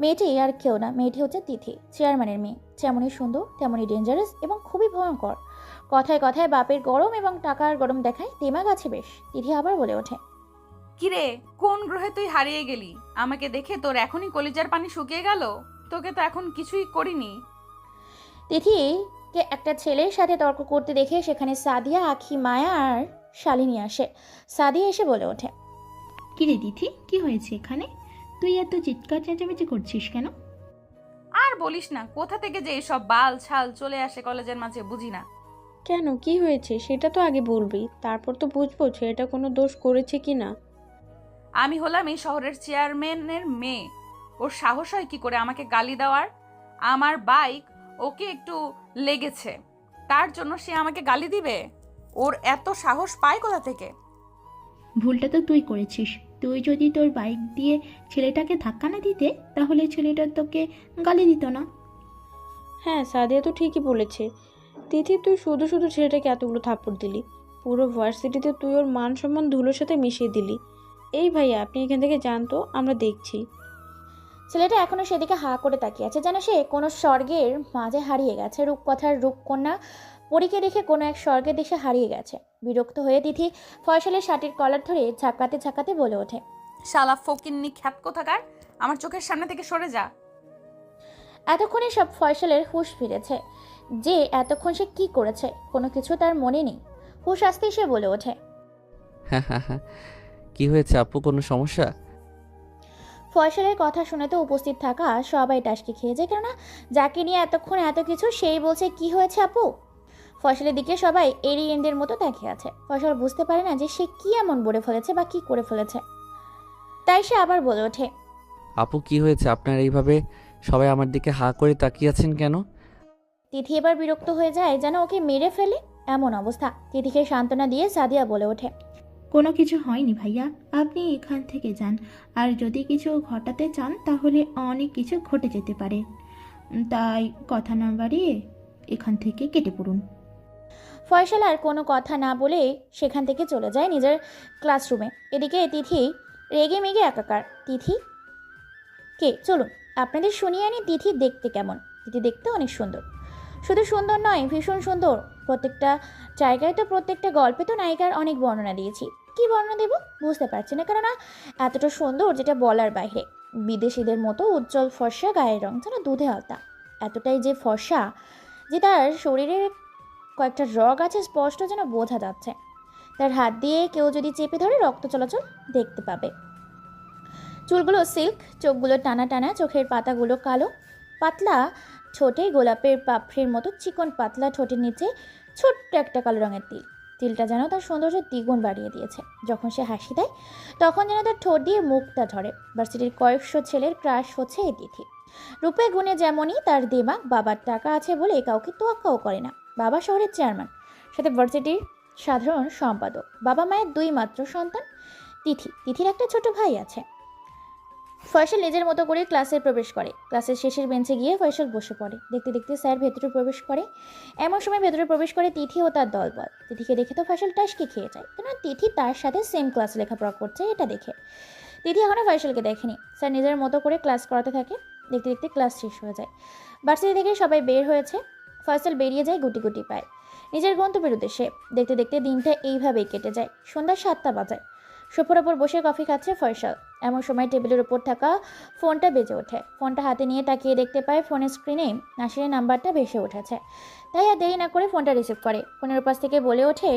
মেয়েটি হচ্ছে তিথি, চেয়ারম্যানের মেয়ে। যেমনই সুন্দর তেমনই ডেঞ্জারাস এবং খুবই ভয়ঙ্কর। কথায় কথায় বাপের গরম এবং টাকার গরম দেখায়, দিমাগ আছে বেশ। তিথি আবার বলে ওঠে, কিরে, কোন গ্রহে তুই হারিয়ে গেলি? আমাকে দেখে তোর এখনই কলিজার পানি শুকিয়ে গেল? তোকে তো এখন কিছুই করিনি। তিথিকে একটা ছেলের সাথে তর্ক করতে দেখে সেখানে সাদিয়া, আখি, মায়া আর শালিনী আসে। সাদিয়া এসে বলে ওঠে, কিরে তিথি, কি হয়েছে এখানে? তুই এত চিৎকার চেঁচামেচি করছিস কেন? আর বলিস না, কোথা থেকে যে এসব বাল ছাল চলে আসে কলেজের মাঝে বুঝি না। কেন, কি হয়েছে সেটা তো আগে বলবি, তারপর তো বুঝবো ছেলেটা কোনো দোষ করেছে কি না। আমি হলাম এই শহরের চেয়ারম্যানের মেয়ে, ওর সাহস হয় কি করে আমাকে গালি দেওয়ার? আমার বাইক ওকে একটু লেগেছে, তার জন্য সে আমাকে গালি দিবে? ওর এত সাহস পায় কোথা থেকে? ভুলটা তো তুই করেছিস। তুই যদি তোর বাইক দিয়ে ছেলেটাকে ধাক্কা না দিতে, তাহলে ছেলেটা তোকে গালি দিত না। হ্যাঁ, সাদিয়া তো ঠিকই বলেছে। তিথি, তুই শুধু শুধু ছেলেটাকে এতগুলো থাপ্পড় দিলি। পুরো ভার্সিটিতে তুই ওর মান সম্মান ধুলোর সাথে মিশিয়ে দিলি। এই ভাইয়া, আপনি এখান থেকে যান তো, আমরা দেখছি। ছেলেটা এখনো সেদিকে হাঁ করে তাকিয়ে আছে, যেন সে কোনো স্বর্গের মাঝে হারিয়ে গেছে। রূপকথার রূপকন্যা পরীকে দেখে কোনো এক স্বর্গের দেশে হারিয়ে গেছে। বিরক্ত হয়ে তিথি ফয়সালের শার্টের কলার ধরে ঝাঁকাতে ঝাঁকাতে বলে ওঠে, শালা ফকিন্নি খ্যাত কোথাকার, আমার চোখের সামনে থেকে সরে যা। এতক্ষণে সব ফয়সালের হুঁশ ফিরেছে যে এতক্ষণ সে কি করেছে। কোনো কিছু তার মনে নেই। হুঁশ আসতেই সে বলে ওঠে, হ্যাঁ, কি হয়েছে আপু, কোনো সমস্যা? ফয়সালের কথা শুনে তো উপস্থিত থাকা সবাই টাসকি খেয়ে যায়, কেননা যাকে নিয়ে এতক্ষণ এত কিছু সেই বলছে কি হয়েছে আপু। ফয়সালের দিকে সবাই এরিয়েন্ডের মতো তাকিয়ে আছে। ফয়সাল বুঝতে পারে না যে সে কি এমন বলে ফেলেছে বা কি করে ফেলেছে। তাই সে আবার বলে ওঠে, আপু কি হয়েছে, আপনার এইভাবে সবাই আমার দিকে হাঁ করে তাকিয়ে আছেন কেন? তিথি এবার বিরক্ত হয়ে যায়, যেন ওকে মেরে ফেলে এমন অবস্থা। তিথিকে সান্ত্বনা দিয়ে সাদিয়া বলে ওঠে, কোনো কিছু হয়নি ভাইয়া, আপনি এখান থেকে যান। আর যদি কিছু ঘটাতে চান তাহলে অনেক কিছু ঘটে যেতে পারে। তাই কথা না বাড়িয়ে এখান থেকে কেটে পড়ুন। ফয়সাল আর কোনো কথা না বলে সেখান থেকে চলে যায় নিজের ক্লাসরুমে। এদিকে তিথি রেগে মেগে একাকার। তিথি কে, চলুন আপনাদের শুনিয়ে আনি তিথি দেখতে কেমন। তিথি দেখতে অনেক সুন্দর, শুধু সুন্দর নয় ভীষণ সুন্দর। প্রত্যেকটা জায়গায় তো প্রত্যেকটা গল্পে তো নায়িকার অনেক বর্ণনা দিয়েছি, কি বর্ণনা দেব বুঝতে পারছি না, কেননা এতটা সুন্দর যেটা বলার বাইরে। বিদেশিদের মতো উজ্জ্বল ফর্সা, গায়ের রং যেন দুধে আলতা। এতটাই যে ফর্সা যে তার শরীরে কয়েকটা রগ আছে স্পষ্ট যেন বোঝা যাচ্ছে। তার হাত দিয়ে কেউ যদি চেপে ধরে রক্ত চলাচল দেখতে পাবে। চুলগুলো সিল্ক, চোখগুলো টানা টানা, চোখের পাতাগুলো কালো, পাতলা ঠোঁটে গোলাপের পাপড়ির মতো চিকন পাতলা, ঠোঁটের নিচে ছোট্ট একটা কালো রঙের তিল। তিলটা যেন তার সৌন্দর্য দ্বিগুণ বাড়িয়ে দিয়েছে। যখন সে হাসি দেয় তখন যেন তার ঠোঁট দিয়ে মুখটা ঝরে। ভার্সিটির কয়েকশো ছেলের ক্রাশ হচ্ছে এই তিথি। রূপে গুণে যেমনই তার দিমাগ। বাবার টাকা আছে বলে কাউকে তোয়াক্কাও করে না। বাবা শহরের চেয়ারম্যান, সাথে ভার্সিটির সাধারণ সম্পাদক। বাবা মায়ের দুই মাত্র সন্তান তিথির একটা ছোট ভাই আছে। ফয়সাল নিজের মতো করে ক্লাসে প্রবেশ করে। ক্লাসের শেষের বেঞ্চে গিয়ে ফয়সাল বসে পড়ে। দেখতে দেখতে স্যার ভেতরে প্রবেশ করে। এমন সময় ভেতরে প্রবেশ করে তিথি ও তার দলবল। তিথিকে দেখে তো ফয়সাল টাসকে খেয়ে যায়, কেন তিথি তার সাথে সেম ক্লাসে লেখাপড়া করছে এটা দেখে। তিথি এখনও ফয়সালকে দেখেনি। স্যার নিজের মতো করে ক্লাস করাতে থাকে। দেখতে দেখতে ক্লাস শেষ হয়ে যায়। ভার্সিটি থেকে সবাই বের হয়েছে। ফয়সাল বেরিয়ে যায় গুটি গুটি পায় নিজের গন্তব্যের উদ্দেশ্যে। দেখতে দেখতে দিনটা এইভাবেই কেটে যায়। সন্ধ্যা 7টা বাজায়। সোফার ওপর বসে কফি খাচ্ছে ফয়সাল। এমন সময় টেবিলের উপর থাকা ফোনটা বেজে ওঠে। ফোনটা হাতে নিয়ে তাকিয়ে দেখতে পায় ফোনের স্ক্রিনে নাসিরের নাম্বারটা ভেসে উঠেছে। তাই আর দেরি না করে ফোনটা রিসিভ করে। ফোনের উপাস থেকে বলে ওঠে,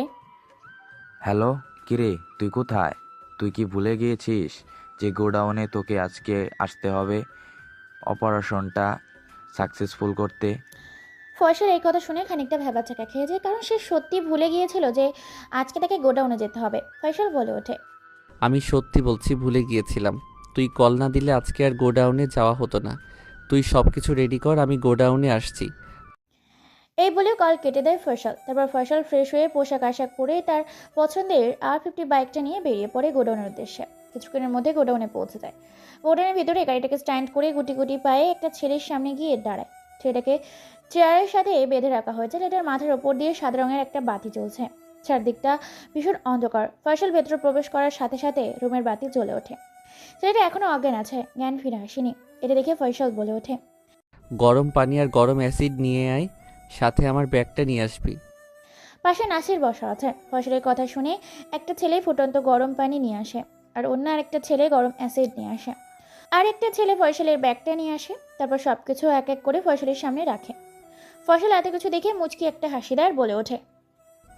হ্যালো, কিরে তুই কোথায়? তুই কি ভুলে গিয়েছিস যে গোডাউনে তোকে আজকে আসতে হবে অপারেশনটা সাকসেসফুল করতে? ফয়সাল এই কথা শুনে খানিকটা ভ্যাবাচ্যাকা খেয়ে যায়, কারণ সে সত্যি ভুলে গিয়েছিল যে আজকে তাকে গোডাউনে যেতে হবে। ফয়সাল বলে ওঠে, আমি সত্যি বলছি ভুলে গিয়েছিলাম। তুই কল না দিলে আজকে আর গোডাউনে যাওয়া হতো না। তুই সব কিছু রেডি কর, আমি গোডাউনে আসছি। এই বলে কল কেটে দেয় ফয়সাল। তারপর ফয়সাল ফ্রেশ হয়ে পোশাক আশাক পরে তার পছন্দের R50 বাইকটা নিয়ে বেরিয়ে পড়ে গোডাউনের উদ্দেশ্যে। কিছুক্ষণের মধ্যে গোডাউনে পৌঁছে যায়। গোডাউনের ভিতরে গাড়িটাকে স্ট্যান্ড করে গুটি গুটি পায়ে একটা ছেলের সামনে গিয়ে দাঁড়ায়। ছেলেটাকে চেয়ারের সাথে বেঁধে রাখা হয়েছে। ছেলেটার মাথার ওপর দিয়ে সাদা রঙের একটা বাতি জ্বলছে। চারদিকটা ভীষণ অন্ধকার। ফয়সাল ভেতরে প্রবেশ করার সাথে সাথে রুমের বাতি জ্বলে ওঠে। ছেলেটা এখনো অজ্ঞান আছে, জ্ঞান ফিরে আসেনি। এটা দেখে ফয়সাল বলে ওঠে, গরম পানি আর গরম অ্যাসিড নিয়ে আয়, সাথে আমার ব্যাগটা নিয়ে আসবি। পাশে নাসির বসা আছে। ফয়সালের কথা শুনে একটা ছেলে ফুটন্ত গরম পানি নিয়ে আসে, আর অন্য আরেকটা ছেলে গরম অ্যাসিড নিয়ে আসে। আর একটা ছেলে ফয়সালের ব্যাগটা নিয়ে আসে। তারপর সব কিছু এক এক করে ফয়সালের সামনে রাখে। ফয়সাল এত কিছু দেখে মুচকি একটা হাসি দেয় আর বলে ওঠে,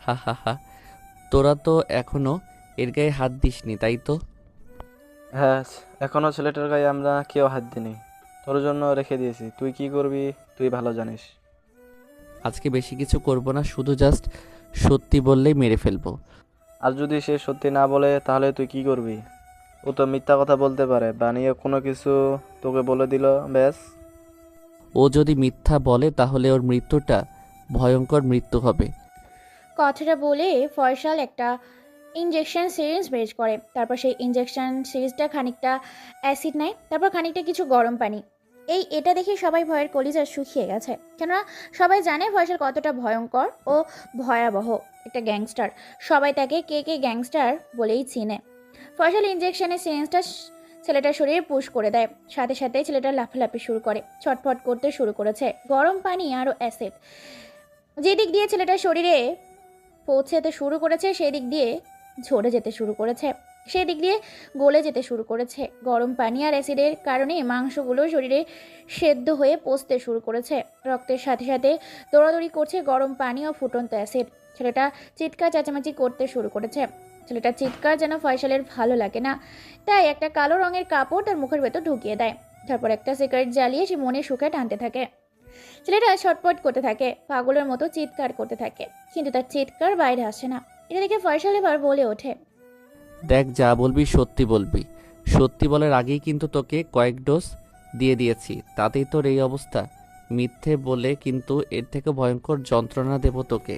হা হা হা, তোরা তো এখনো এর গায়ে হাত দিসনি তাই তো? হ্যাঁ, এখনো ছেলেটার গায়ে আমরা কেউ হাত দিইনি। তোর জন্য রেখে দিয়েছি, তুই কি করবি তুই ভালো জানিস। আজকে বেশি কিছু করব না, শুধু জাস্ট সত্যি বললেই মেরে ফেলবো। আর যদি সে সত্যি না বলে তাহলে তুই কি করবি? ও তো মিথ্যা কথা বলতে পারে, বানিয়ে কোনো কিছু তোকে বলে দিল, ব্যাস। ও যদি মিথ্যা বলে তাহলে ওর মৃত্যুটা ভয়ঙ্কর মৃত্যু হবে। কথাটা বলে ফয়সাল একটা ইঞ্জেকশন সিরিঞ্জ বের করে। তারপর সেই ইঞ্জেকশন সিরিজটা খানিকটা অ্যাসিড নেয়, তারপর খানিকটা কিছু গরম পানি। এটা দেখে সবাই ভয়ের কলিজা শুকিয়ে গেছে, কেননা সবাই জানে ফয়সাল কতটা ভয়ঙ্কর ও ভয়াবহ একটা গ্যাংস্টার। সবাই তাকে কে কে গ্যাংস্টার বলেই চিনে। ফয়সাল ইঞ্জেকশনের সিরিঞ্জটা ছেলেটার শরীরে পুশ করে দেয়। সাথে সাথে ছেলেটা লাফালাফি শুরু করে, ছটফট করতে শুরু করেছে। গরম পানি আরও অ্যাসিড যে দিক দিয়ে ছেলেটার শরীরে পৌঁছাতে শুরু করেছে সেই দিক দিয়ে ঝরে যেতে শুরু করেছে, সেই দিক দিয়ে গলে যেতে শুরু করেছে। গরম পানি আর অ্যাসিডের কারণে মাংসগুলো শরীরে সেদ্ধ হয়ে পচতে শুরু করেছে। রক্তের সাথে সাথে দৌড়াদৌড়ি করছে গরম পানি ও ফুটন্ত অ্যাসিড। ছেলেটা চিৎকার চেঁচামেচি করতে শুরু করেছে। ছেলেটার চিৎকার যেন ফয়সালের ভালো লাগে না, তাই একটা কালো রঙের কাপড় তার মুখের ভেতর ঢুকিয়ে দেয়। তারপর একটা সিগারেট জ্বালিয়ে সে মনে সুখে টানতে থাকে। ছেলেটা ছটপট করতে থাকে, পাগলের মতো চিৎকার করতে থাকে, কিন্তু তার চিৎকার বাইরে আসে না। এটা দেখে ফয়সাল এবার বলে ওঠে, দেখ, যা বলবি সত্যি বলবি। সত্যি বলার আগেই কিন্তু তোকে কয়েক ডোজ দিয়ে দিয়েছি, তাতেই তোর এই অবস্থা। মিথ্যে বলে কিন্তু এর থেকে ভয়ঙ্কর যন্ত্রণা দেব তোকে।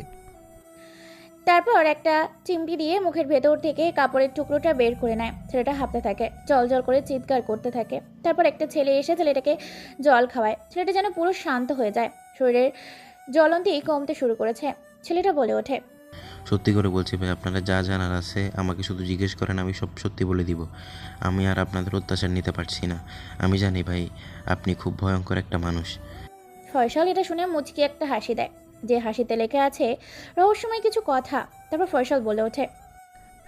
তারপর একটা চিমটি দিয়ে মুখের ভেতর থেকে কাপড়ের টুকরোটা বের করে নেয়। ছেলেটা হাঁপতে থাকে, জল জল করে চিৎকার করতে থাকে। তারপর একটা ছেলে এসে ছেলেটাকে জল খাওয়ায়। ছেলেটা যেন পুরো শান্ত হয়ে যায়, শরীরের জ্বলন্তি কমতে শুরু করেছে। ছেলেটা বলে ওঠে, সত্যি করে বলছি ভাই, আপনারা যা জানার আছে আমাকে শুধু জিজ্ঞেস করেন, আমি সব সত্যি বলে দিব। আমি আর আপনাদের অত্যাচার নিতে পারছি না। আমি জানি ভাই, আপনি খুব ভয়ঙ্কর একটা মানুষ। ফয়সাল এটা শুনে মুচকি একটা হাসি দেয়, যে হাসিতে লেখা আছে রহস্যময় কিছু কথা। তারপর ফয়সাল বলে ওঠে,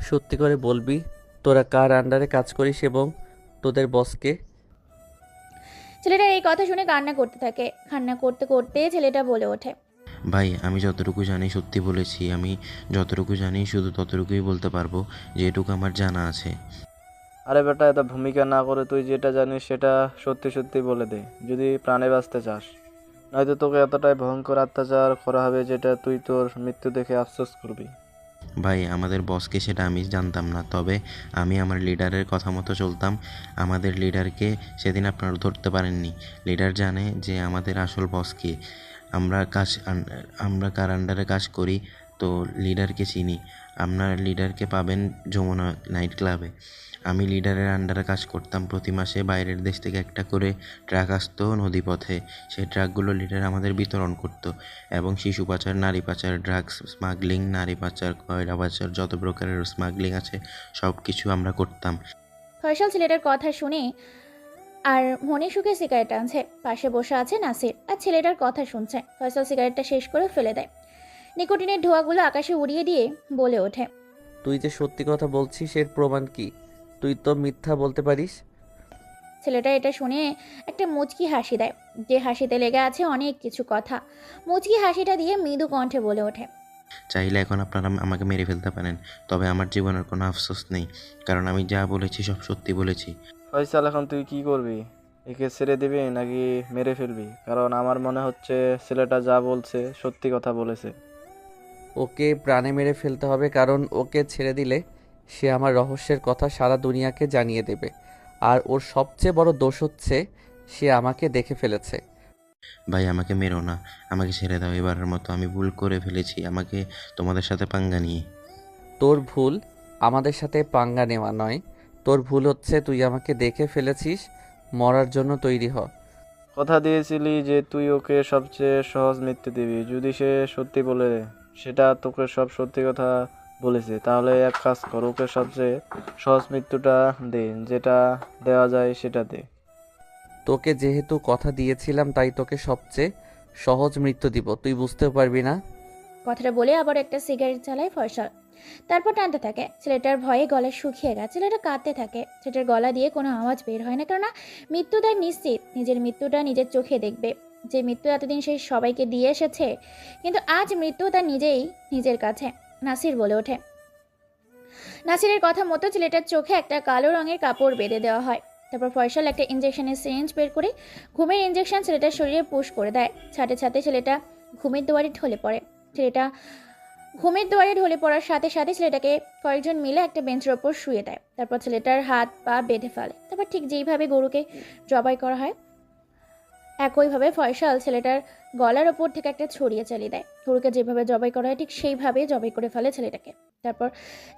সত্যি করে বলবি তোরা কার আন্ডারে কাজ করিস এবং তোদের বসকে? ছেলেটা এই কথা শুনে কান্না করতে থাকে। কান্না করতে করতে ছেলেটা বলে ওঠে, ভাই আমি যতটুকু জানি সত্যি বলেছি। আমি যতটুকু জানি শুধু ততটুকুই বলতে পারবো, যেটুকু আমার জানা আছে। আরে বেটা, এত ভূমিকা না করে তুই যেটা জানিস সেটা সত্যি সত্যি বলে দে, যদি প্রাণে বাঁচতে চাস। নয়তো তোকে এতটাই ভয়ঙ্কর অত্যাচার করা হবে যেটা তুই তোর মৃত্যু দেখে আফসোস করবি। ভাই আমাদের বসকে সেটা আমি জানতাম না, তবে আমি আমার লিডারের কথা মতো চলতাম। আমাদের লিডারকে সেদিন আপনারা ধরতে পারেননি। লিডার জানে যে আমাদের আসল বসকে। আমরা কার আন্ডারে কাজ করি, তো লিডারকে চিনি। আপনার লিডারকে পাবেন যমুনা নাইট ক্লাবে। আমি লিডারের আন্ডারে কাজ করতাম। প্রতি মাসে বাইরের দেশ থেকে একটা করে ট্রাক আসতো নদীপথে। সেই ট্রাকগুলো লিডার আমাদের বিতরণ করতো, এবং শিশু পাচার, নারী পাচার, ড্রাগস স্মাগলিং, নারী পাচার, কয়লা পাচার, যত প্রকারের স্মাগলিং আছে সব কিছু আমরা করতাম। ফয়সাল ছেলেটার কথা শুনে আর মনে সুখে সিগারেট আনছে। পাশে বসে আছে নাসির, আর ছেলেটার কথা শুনছে। ফয়সাল সিগারেটটা শেষ করে ফেলে দেয়। নিকোটিনের ধোঁয়াগুলো আকাশে উড়িয়ে দিয়ে বলে ওঠে, তুই যে সত্যি কথা বলছিস এর প্রমাণ কি? তুই তো মিথ্যা বলতে পারিস। ছেলেটা এটা শুনে একটা মুচকি হাসি দেয়, যে হাসিতে লেগে আছে অনেক কিছু কথা। মুচকি হাসিটা দিয়ে মৃদু কণ্ঠে বলে ওঠে, চাইলে এখন আপনারা আমাকে মেরে ফেলতে পারেন, তবে আমার জীবনের কোনো আফসোস নেই, কারণ আমি যা বলেছি সব সত্যি বলেছি। ফয়সাল, এখন তুই কি করবি? একে ছেড়ে দিবি নাকি মেরে ফেলবি? কারণ আমার মনে হচ্ছে ছেলেটা যা বলছে সত্যি কথা বলেছে। ওকে প্রাণে মেরে ফেলতে হবে, কারণ ওকে ছেড়ে দিলে সে আমার রহস্যের কথা সারা দুনিয়াকে জানিয়ে দেবে। আর ওর সবচেয়ে বড় দোষ হচ্ছে সে আমাকে দেখে ফেলেছে। ভাই, আমাকে মেরো না, আমাকে ছেড়ে দাও এবারের মতো। আমি ভুল করে ফেলেছি, আমাকে তোমাদের সাথে পাঙ্গা নিয়ে। তোর ভুল আমাদের সাথে পাঙ্গা নেওয়া নয়, তোর ভুল হচ্ছে তুই আমাকে দেখে ফেলেছিস। মরার জন্য তৈরি হ। কথা দিয়েছিলি যে তুই ওকে সবচেয়ে সহজ মৃত্যু দিবি যদি সে সত্যি বলে। সেটা তোকে সব সত্যি কথা বলেছে, তাহলে এক কাজ কর, ওকে সবচেয়ে সহজ মৃত্যুটা দে, যেটা দেওয়া যায় সেটা দে। তোকে যেহেতু কথা দিয়েছিলাম তাই তোকে সবচেয়ে সহজ মৃত্যু দিব, তুই বুঝতেও পারবি না। কথাটা বলে আবার একটা সিগারেট চালায় ফয়সাল। তারপর টানতে থাকে। ছেলেটার ভয়ে গলা শুকিয়ে গেছে, ছেলেটা কাঁদতে থাকে। ছেলেটার গলা দিয়ে কোনো আওয়াজ বের হয় না, কেননা মৃত্যুদার নিশ্চিত নিজের মৃত্যুটা নিজের চোখে দেখবে। যে মৃত্যু এতদিন সে সবাইকে দিয়ে এসেছে, কিন্তু আজ মৃত্যু তার নিজেই নিজের কাছে। নাসির বলে ওঠে। নাসিরের কথা মতো ছেলেটার চোখে একটা কালো রঙের কাপড় বেঁধে দেওয়া হয়। তারপর ফয়সাল একটা ইঞ্জেকশনের সিরিঞ্জ বের করে ঘুমের ইঞ্জেকশন ছেলেটার শরীরে পুশ করে দেয়। সাথে সাথে ছেলেটা ঘুমের দুয়ারে ঢলে পড়ে। ছেলেটা ঘুমের দুয়ারে ঢলে পড়ার সাথে সাথে ছেলেটাকে কয়েকজন মিলে একটা বেঞ্চের ওপর শুয়ে দেয়। তারপর ছেলেটার হাত পা বেঁধে ফেলে। তারপর ঠিক যেইভাবে গরুকে জবাই করা হয় একইভাবে ফয়সাল ছেলেটার গলার ওপর থেকে একটা ছড়িয়ে চালিয়ে দেয়। গরুকে যেভাবে জবাই করা হয় ঠিক সেইভাবে জবাই করে ফেলে ছেলেটাকে। তারপর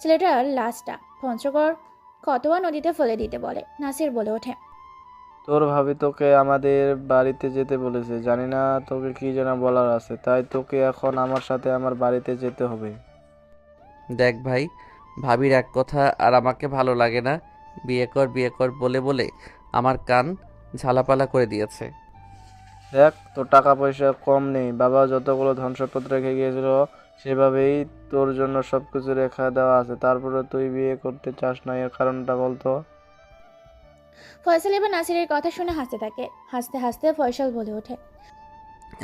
ছেলেটার লাশটা পঞ্চগড় কতোয়া নদীতে ফেলে দিতে বলে। নাসির বলে ওঠে, তোর ভাবি তোকে আমাদের বাড়িতে যেতে বলেছে, জানি না তোকে কি যেন বলার আছে, তাই তোকে এখন আমার সাথে আমার বাড়িতে যেতে হবে। দেখ ভাই, ভাবির এক কথা আর আমাকে ভালো লাগে না। বিয়ে কর বলে বলে আমার কান ঝালাপালা করে দিয়েছে। দেখ, তোর টাকা পয়সা কম নেই, বাবা যতগুলো ধন সম্পদ রেখে গিয়েছিল সেভাবেই তোর জন্য সব কিছু রেখা দেওয়া আছে, তারপরে তুই বিয়ে করতে চাস না, এর কারণটা বলতো। ফয়সাল এবার নাসিরের কথা শুনে হাসতে থাকে। হাসতে হাসতে ফয়সাল বলে ওঠে,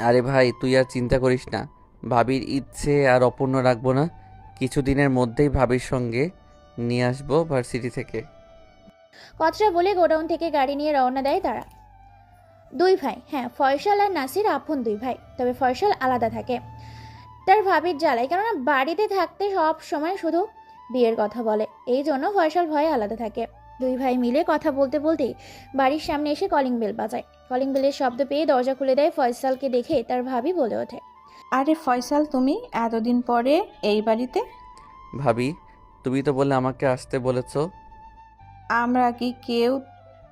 আরে ভাই, তুই আর চিন্তা করিস না, ভাবির ইচ্ছে আর অপূর্ণ রাখবো না। কিছুদিনের মধ্যেই ভাবির সঙ্গে নিয়ে আসবো ভার্সিটি থেকে। কথাটা বলে গোডাউন থেকে গাড়ি নিয়ে রওনা দেয় তারা। দুই ভাই, হ্যাঁ, ফয়সাল আর নাসির আপন দুই ভাই, তবে ফয়সাল আলাদা থাকে তার ভাবির জ্বালায়, কেননা বাড়িতে থাকতে সব সময় শুধু বিয়ের কথা বলে। এই জন্য ফয়সাল ভয়ে আলাদা থাকে। দুই ভাই মিলে কথা বলতে বলতেই বাড়ির সামনে এসে কলিং বেল বাজায়। কলিং বেলের শব্দ পেয়ে দরজা খুলে দেয়। ফয়সালকে দেখে তার ভাবি বলে ওঠে, আরে ফয়সাল, তুমি এতদিন পরে এই বাড়িতে? ভাবি, তুমি তো বললে আমাকে আসতে বলেছো। আমরা কি কেউ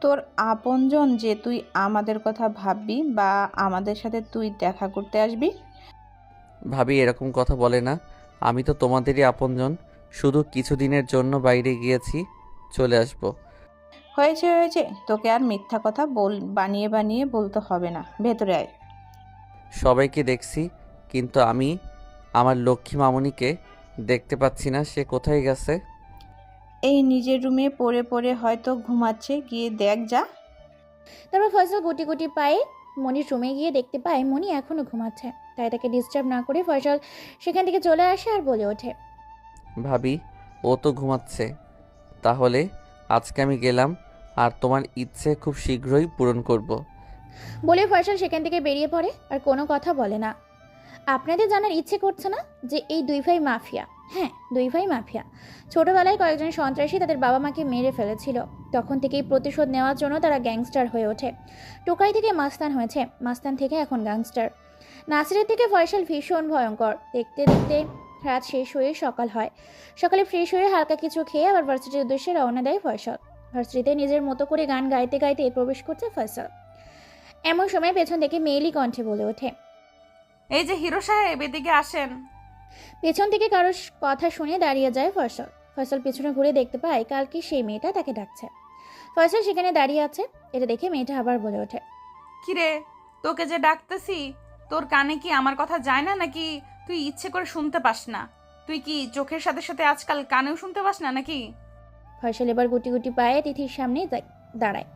তোর আপনজন যে তুই আমাদের কথা ভাববি বা আমাদের সাথে তুই দেখা করতে আসবি? ভাবি এরকম কথা বলে না, আমি তো তোমাদেরই আপনজন, শুধু কিছুদিনের জন্য বাইরে গিয়েছি, চলে আসবো। হয়েছে হয়েছে, তোকে আর মিথ্যা কথা বানিয়ে বানিয়ে বলতে হবে না, ভেতরে আয়। সবাইকে দেখছি, কিন্তু আমি আমার লক্ষ্মী মামুনিকে দেখতে পাচ্ছি না, সে কোথায় গেছে? এই নিজের রুমে পড়ে পড়ে হয়তো ঘুমাচ্ছে, গিয়ে দেখ যা। তারপর ফয়সাল গুটি গুটি পায়ে মনির রুমে গিয়ে দেখতে পায় মনি এখনো ঘুমাচ্ছে। তাই তাকে ডিস্টার্ব না করে ফয়সাল সেখান থেকে চলে আসে আর বলে ওঠে, ভাবি, ও তো ঘুমাচ্ছে, তাহলে আজকে আমি গেলাম আর তোমার ইচ্ছে খুব শীঘ্রই পূরণ করব। বলে ফয়সাল সেখান থেকে বেরিয়ে পড়ে আর কোনো কথা বলে না। আপনাদের জানার ইচ্ছে করছে না যে এই দুই ভাই মাফিয়া? হ্যাঁ, দুই ভাই মাফিয়া। ছোটবেলায় কয়েকজন সন্ত্রাসী তাদের বাবা মাকে মেরে ফেলেছিল। তখন থেকেই প্রতিশোধ নেওয়ার জন্য তারা গ্যাংস্টার হয়ে ওঠে। টোকাই থেকে মাস্তান হয়েছে, মাস্তান থেকে এখন গ্যাংস্টার। নাসিরের থেকে ফয়সাল ভীষণ ভয়ঙ্কর। দেখতে দেখতে রাত শেষ হয়ে সকাল হয়। সকালে ফ্রেশ হয়ে হালকা কিছু খেয়ে আবার ভার্সিটির উদ্দেশ্যে রওনা দেয় ফয়সাল। ভার্সিটিতে নিজের মতো করে গান গাইতে গাইতে প্রবেশ করছে ফয়সাল। এমন সময় পেছন থেকে মেয়েলি কণ্ঠে বলে ওঠে, এই যে হিরো সাহেব, এদিকে আসেন। পেছন থেকে কারো কথা শুনে দাঁড়িয়ে যায় ফয়সাল। ফয়সাল পেছনে ঘুরে দেখতে পায় কালকে সেই মেয়েটা তাকে ডাকছে। ফয়সাল সেখানে দাঁড়িয়ে আছে। এটা দেখে মেয়েটা আবার বলে ওঠে, কিরে, তোকে যে ডাকতেছি, তোর কানে কি আমার কথা যায় না নাকি তুই ইচ্ছে করে শুনতে পাস না? তুই তুই কি চোখের সাথে সাথে আজকাল কানেও শুনতে পাস না নাকি? ফয়সাল এবার গুটি গুটি পায়ে তিথির সামনে দাঁড়ায়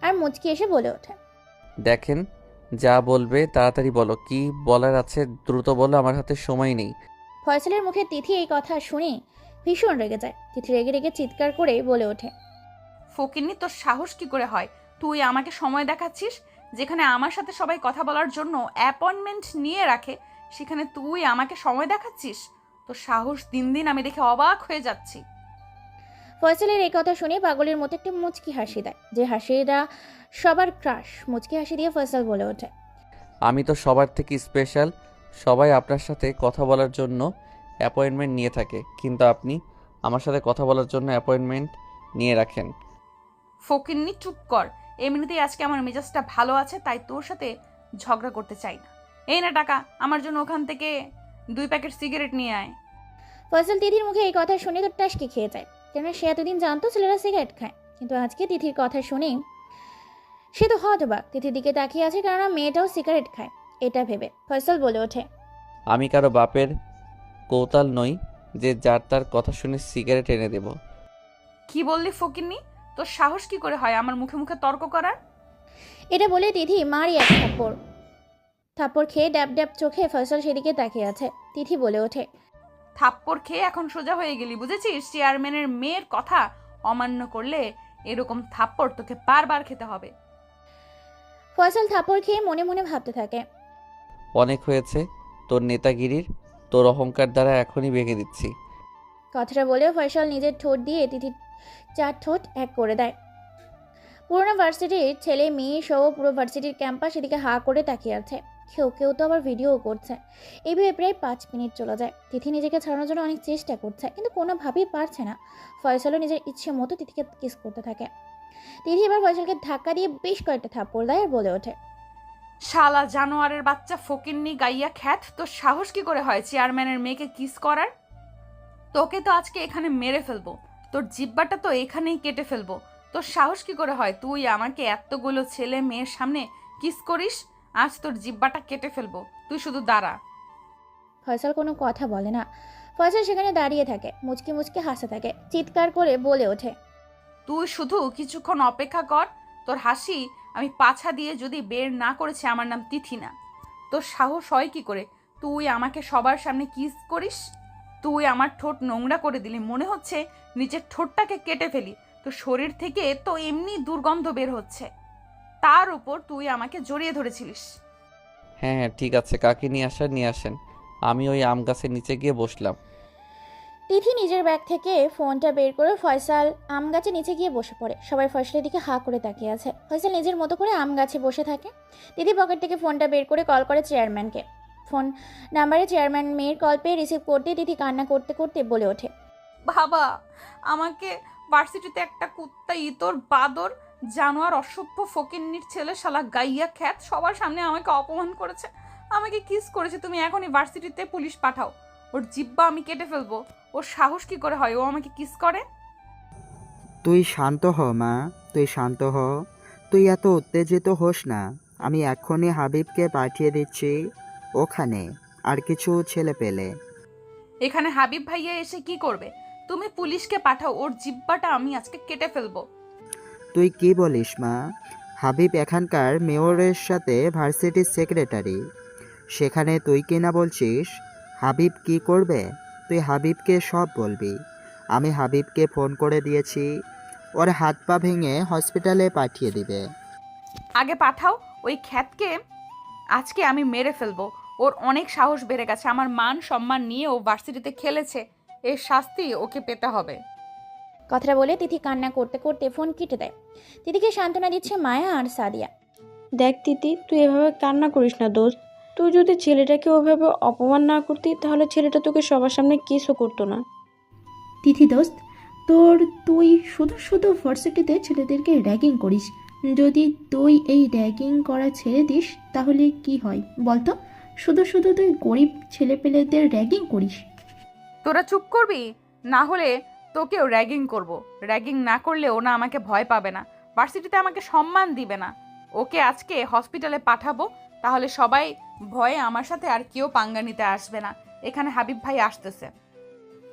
আর মুচকি এসে বলে ওঠে, দেখেন, যা বলবে তাড়াতাড়ি বলো, কি বলার আছে দ্রুত বলো, আমার হাতে সময় নেই। ফয়সালের মুখে তিথি এই কথা শুনে ভীষণ রেগে যায়। তিথি রেগে রেগে চিৎকার করে বলে ওঠে, ফকিন্নি, তোর সাহস কি করে হয়? তুই আমাকে সময় দেখাচ্ছিস? যেখানে আমার সাথে সবাই কথা বলার জন্য অ্যাপয়েন্টমেন্ট নিয়ে রাখে, সেখানে তুই আমাকে সময় দেখাচ্ছিস? তোর সাহস দিন দিন আমি দেখে অবাক হয়ে যাচ্ছি। ফয়সালের এই কথা শুনে পাগলের মতো একটা মুচকি হাসি দেয়, যে হাসিটা সবার ক্রাশ। মুচকি হাসি দিয়ে ফয়সাল বলে ওঠে, আমি তো সবার থেকে স্পেশাল, সবাই আপনার সাথে কথা বলার জন্য অ্যাপয়েন্টমেন্ট নিয়ে থাকে, কিন্তু আপনি আমার সাথে কথা বলার জন্য অ্যাপয়েন্টমেন্ট নিয়ে রাখেন। ফকিন্নি, চুপ কর। এমনিতেই আজকে আমার মেজাজটা ভালো আছে, তাই তোর সাথে ঝগড়া করতে চাই না। এই না টাকা, আমার জন্য ওখান থেকে 2 প্যাকেট সিগারেট নিয়ে আয়। ফয়সাল তিথির মুখে এই কথা শুনে তো টাসকি খেয়ে যায়, কেননা সে এতদিন জানতো ছেলেরা সিগারেট খায়, কিন্তু আজকে তিথির কথা শুনে সে তো হতবাক। তিথির দিকে তাকিয়ে আছে, কারণ মেয়েটাও সিগারেট খায় এটা ভেবে। ফয়সাল বলে ওঠে, আমি কারো বাপের কৌতাল নই যে যার তার কথা শুনে সিগারেট এনে দেব। কি বললি ফকিন্নি? তোর সাহস কি করে হয় আমার মুখে মুখে তর্ক করার? এটা বলে তিথি মারি এক থাপ্পড় খেয়ে ড্যাব ড্যাব চোখে ফয়সাল সেদিকে তাকিয়ে আছে। তিথি বলে ওঠে, থাপ্পড় খেয়ে এখন সোজা হয়ে গেলি, বুঝেছিস? চেয়ারম্যানের মেয়ের কথা অমান্য করলে এরকম থাপ্পড় তোকে বারবার খেতে হবে। ফয়সাল থাপ্পড় খেয়ে মনে মনে ভাবতে থাকে, অনেক হয়েছে তোর নেতাগিরির, তোর অহংকার দ্বারা এখনই ভেঙে দিচ্ছি। কথাটা বলে ফয়সাল নিজের ঠোঁট দিয়ে তিথির 4 ঠোঁট এক করে দেয়। পুরোনো ভার্সিটির ছেলে মেয়ে সহ পুরো ভার্সিটির ক্যাম্পাস এদিকে হা করে তাকিয়ে আছে। কেউ কেউ তো আবার ভিডিও করছে। এইভাবে প্রায় 5 মিনিট চলে যায়। তিথি নিজেকে ছাড়ানোর জন্য অনেক চেষ্টা করছে, কিন্তু কোনোভাবেই পারছে না। ফয়সালও নিজের ইচ্ছে মতো তিথিকে কিস করতে থাকে। তিথি এবার ফয়সালকে ধাক্কা দিয়ে বেশ কয়েকটা থাপ্পড় দেয় আর বলে ওঠে, শালা জানোয়ারের বাচ্চা, ফকিন্নি গাইয়া খ্যাত, তোর সাহস কি করে হয় চেয়ারম্যানের মেয়েকে কিস করার? তোকে তো আজকে এখানে মেরে ফেলবো, তোর জিব্বাটা তো এখানেই কেটে ফেলবো। তোর সাহস কি করে হয় তুই আমাকে এতগুলো ছেলে মেয়ের সামনে কিস করিস? আজ তোর জিব্বাটা কেটে ফেলবো, তুই শুধু দাঁড়া। ফয়সাল কোনো কথা বলে না। ফয়সাল সেখানে দাঁড়িয়ে থাকে, মুচকি মুচকি হাসতে থাকে, চিৎকার করে বলে ওঠে, তুই শুধু কিছুক্ষণ অপেক্ষা কর। তোর হাসি আমি পাছা দিয়ে যদি বের না করেছি, আমার নাম তিথি না। তোর সাহস হয় কি করে তুই আমাকে সবার সামনে কিস করিস? তুই আমার ঠোঁট নোংরা করে দিলি, মনে হচ্ছে নিজের ঠোঁটটাকে কেটে ফেলি। তোর শরীর থেকে তো এমনি দুর্গন্ধ বের হচ্ছে, তার উপর তুই আমাকে জড়িয়ে ধরেছিলিস। হ্যাঁ হ্যাঁ ঠিক আছে, কাকে নিয়ে আসেন। আমি ওই আম গাছের নিচে গিয়ে বসলাম। তিথি নিজের ব্যাগ থেকে ফোনটা বের করে ফয়সাল আম গাছে নিচে গিয়ে বসে পড়ে। সবাই ফয়সালের দিকে হা করে তাকিয়ে আছে। ফয়সাল নিজের মতো করে আম গাছে বসে থাকে। তিথি পকেট থেকে ফোনটা বের করে কল করে চেয়ারম্যানকে। ফোন নাম্বারে চেয়ারম্যান মেয়ের কল পেয়ে রিসিভ করতে তিথি কান্না করতে করতে বলে ওঠে, বাবা, আমাকে ভার্সিটিতে একটা কুত্তা, ইতর বাদর, জানোয়ার, অসভ্য ফকিন্নির ছেলে, শালা গাইয়া খ্যাত সবার সামনে আমাকে অপমান করেছে, আমাকে কিস করেছে। তুমি এখনই ভার্সিটিতে পুলিশ পাঠাও, ওর জিব্বা আমি কেটে ফেলবো। ওর সাহস কি করে হয় ও আমাকে কিস করে? তুই শান্ত হ মা, তুই শান্ত হ। তুই এত উত্তেজিত হোস না। আমি এখনই হাবিবকে পাঠিয়ে দিচ্ছি ওখানে আর কিছু ছেলে পেলে। এখানে হাবিব ভাইয়া এসে কি করবে? তুমি পুলিশকে পাঠাও, ওর জিব্বাটা আমি আজকে কেটে ফেলবো। তুই কি বলিস মা? হাবিব এখানকার মেয়রের সাথে ভার্সিটির সেক্রেটারি, সেখানে তুই কি না বলছিস? হাবিব কি করবে? তুই হাবিবকে সব বলবি। আমি হাবিবকে ফোন করে দিয়েছি, ওর হাত পা ভেঙে হসপিটালে পাঠিয়ে দিবে। আগে পাঠাও ওই খ্যাতকে, আজকে আমি মেরে ফেলবো। ওর অনেক সাহস বেড়ে গেছে, আমার মান সম্মান নিয়ে ও ভার্সিটিতে খেলেছে, এর শাস্তি ওকে পেতে হবে। কথাটা বলে তিথি কান্না করতে করতে ফোন কেটে দেয়। তিথিকে সান্ত্বনা দিচ্ছে মায়া আর সাদিয়া। দেখ তিথি, তুই এভাবে কান্না করিস না দোস্ত। তুই যদি ছেলেটাকে ওভাবে অপমান না করতি, তাহলে ছেলেটা তোকে সবার সামনে কিসও করতো না। তিথি দোস্ত, তুই শুধু শুধু ভার্সিটিতে ছেলেদেরকে র্যাগিং করিস। যদি তুই এই র্যাগিং করা ছেড়ে দিস তাহলে কি হয় বলতো? শুধু শুধু তুই গরিব ছেলেপেলেদের র্যাগিং করিস। তোরা চুপ করবি, না হলে তোকেও র্যাগিং করব। র্যাগিং না করলে ও না আমাকে ভয় পাবে না, ভার্সিটিতে আমাকে সম্মান দিবে না। ওকে আজকে হসপিটালে পাঠাবো, তাহলে সবাই ভয়ে আমার সাথে আর কেউ পাঙ্গা নিতে আসবে না। এখানে হাবিব ভাই আসতেছে।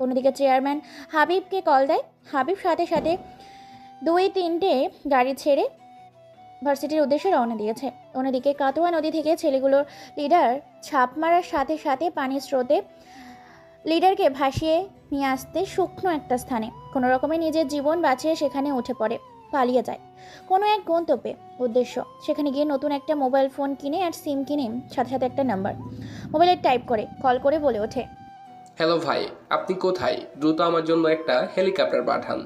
অন্যদিকে চেয়ারম্যান হাবিবকে কল দেয়। হাবিব সাথে সাথে 2-3টে গাড়ি ছেড়ে ভার্সিটির উদ্দেশ্যে রওনা দিয়েছে। অন্যদিকে কাটোয়া নদী থেকে ছেলেগুলোর লিডার ছাপ মারার সাথে সাথে পানির স্রোতে লিডারকে ভাসিয়ে নিয়ে আসতে শুকনো একটা স্থানে কোনো রকমে নিজের জীবন বাঁচিয়ে সেখানে উঠে পড়ে, পালিয়ে যায় কোনো এক গন্তব্যে উদ্দেশ্য। সেখানে গিয়ে নতুন একটা মোবাইল ফোন কিনে আর সিম কিনে সাথে সাথে একটা নাম্বার মোবাইলে টাইপ করে কল করে বলে ওঠে, হ্যালো ভাই, আপনি কোথায়? দ্রুত আমার জন্য একটা হেলিকপ্টার পাঠান,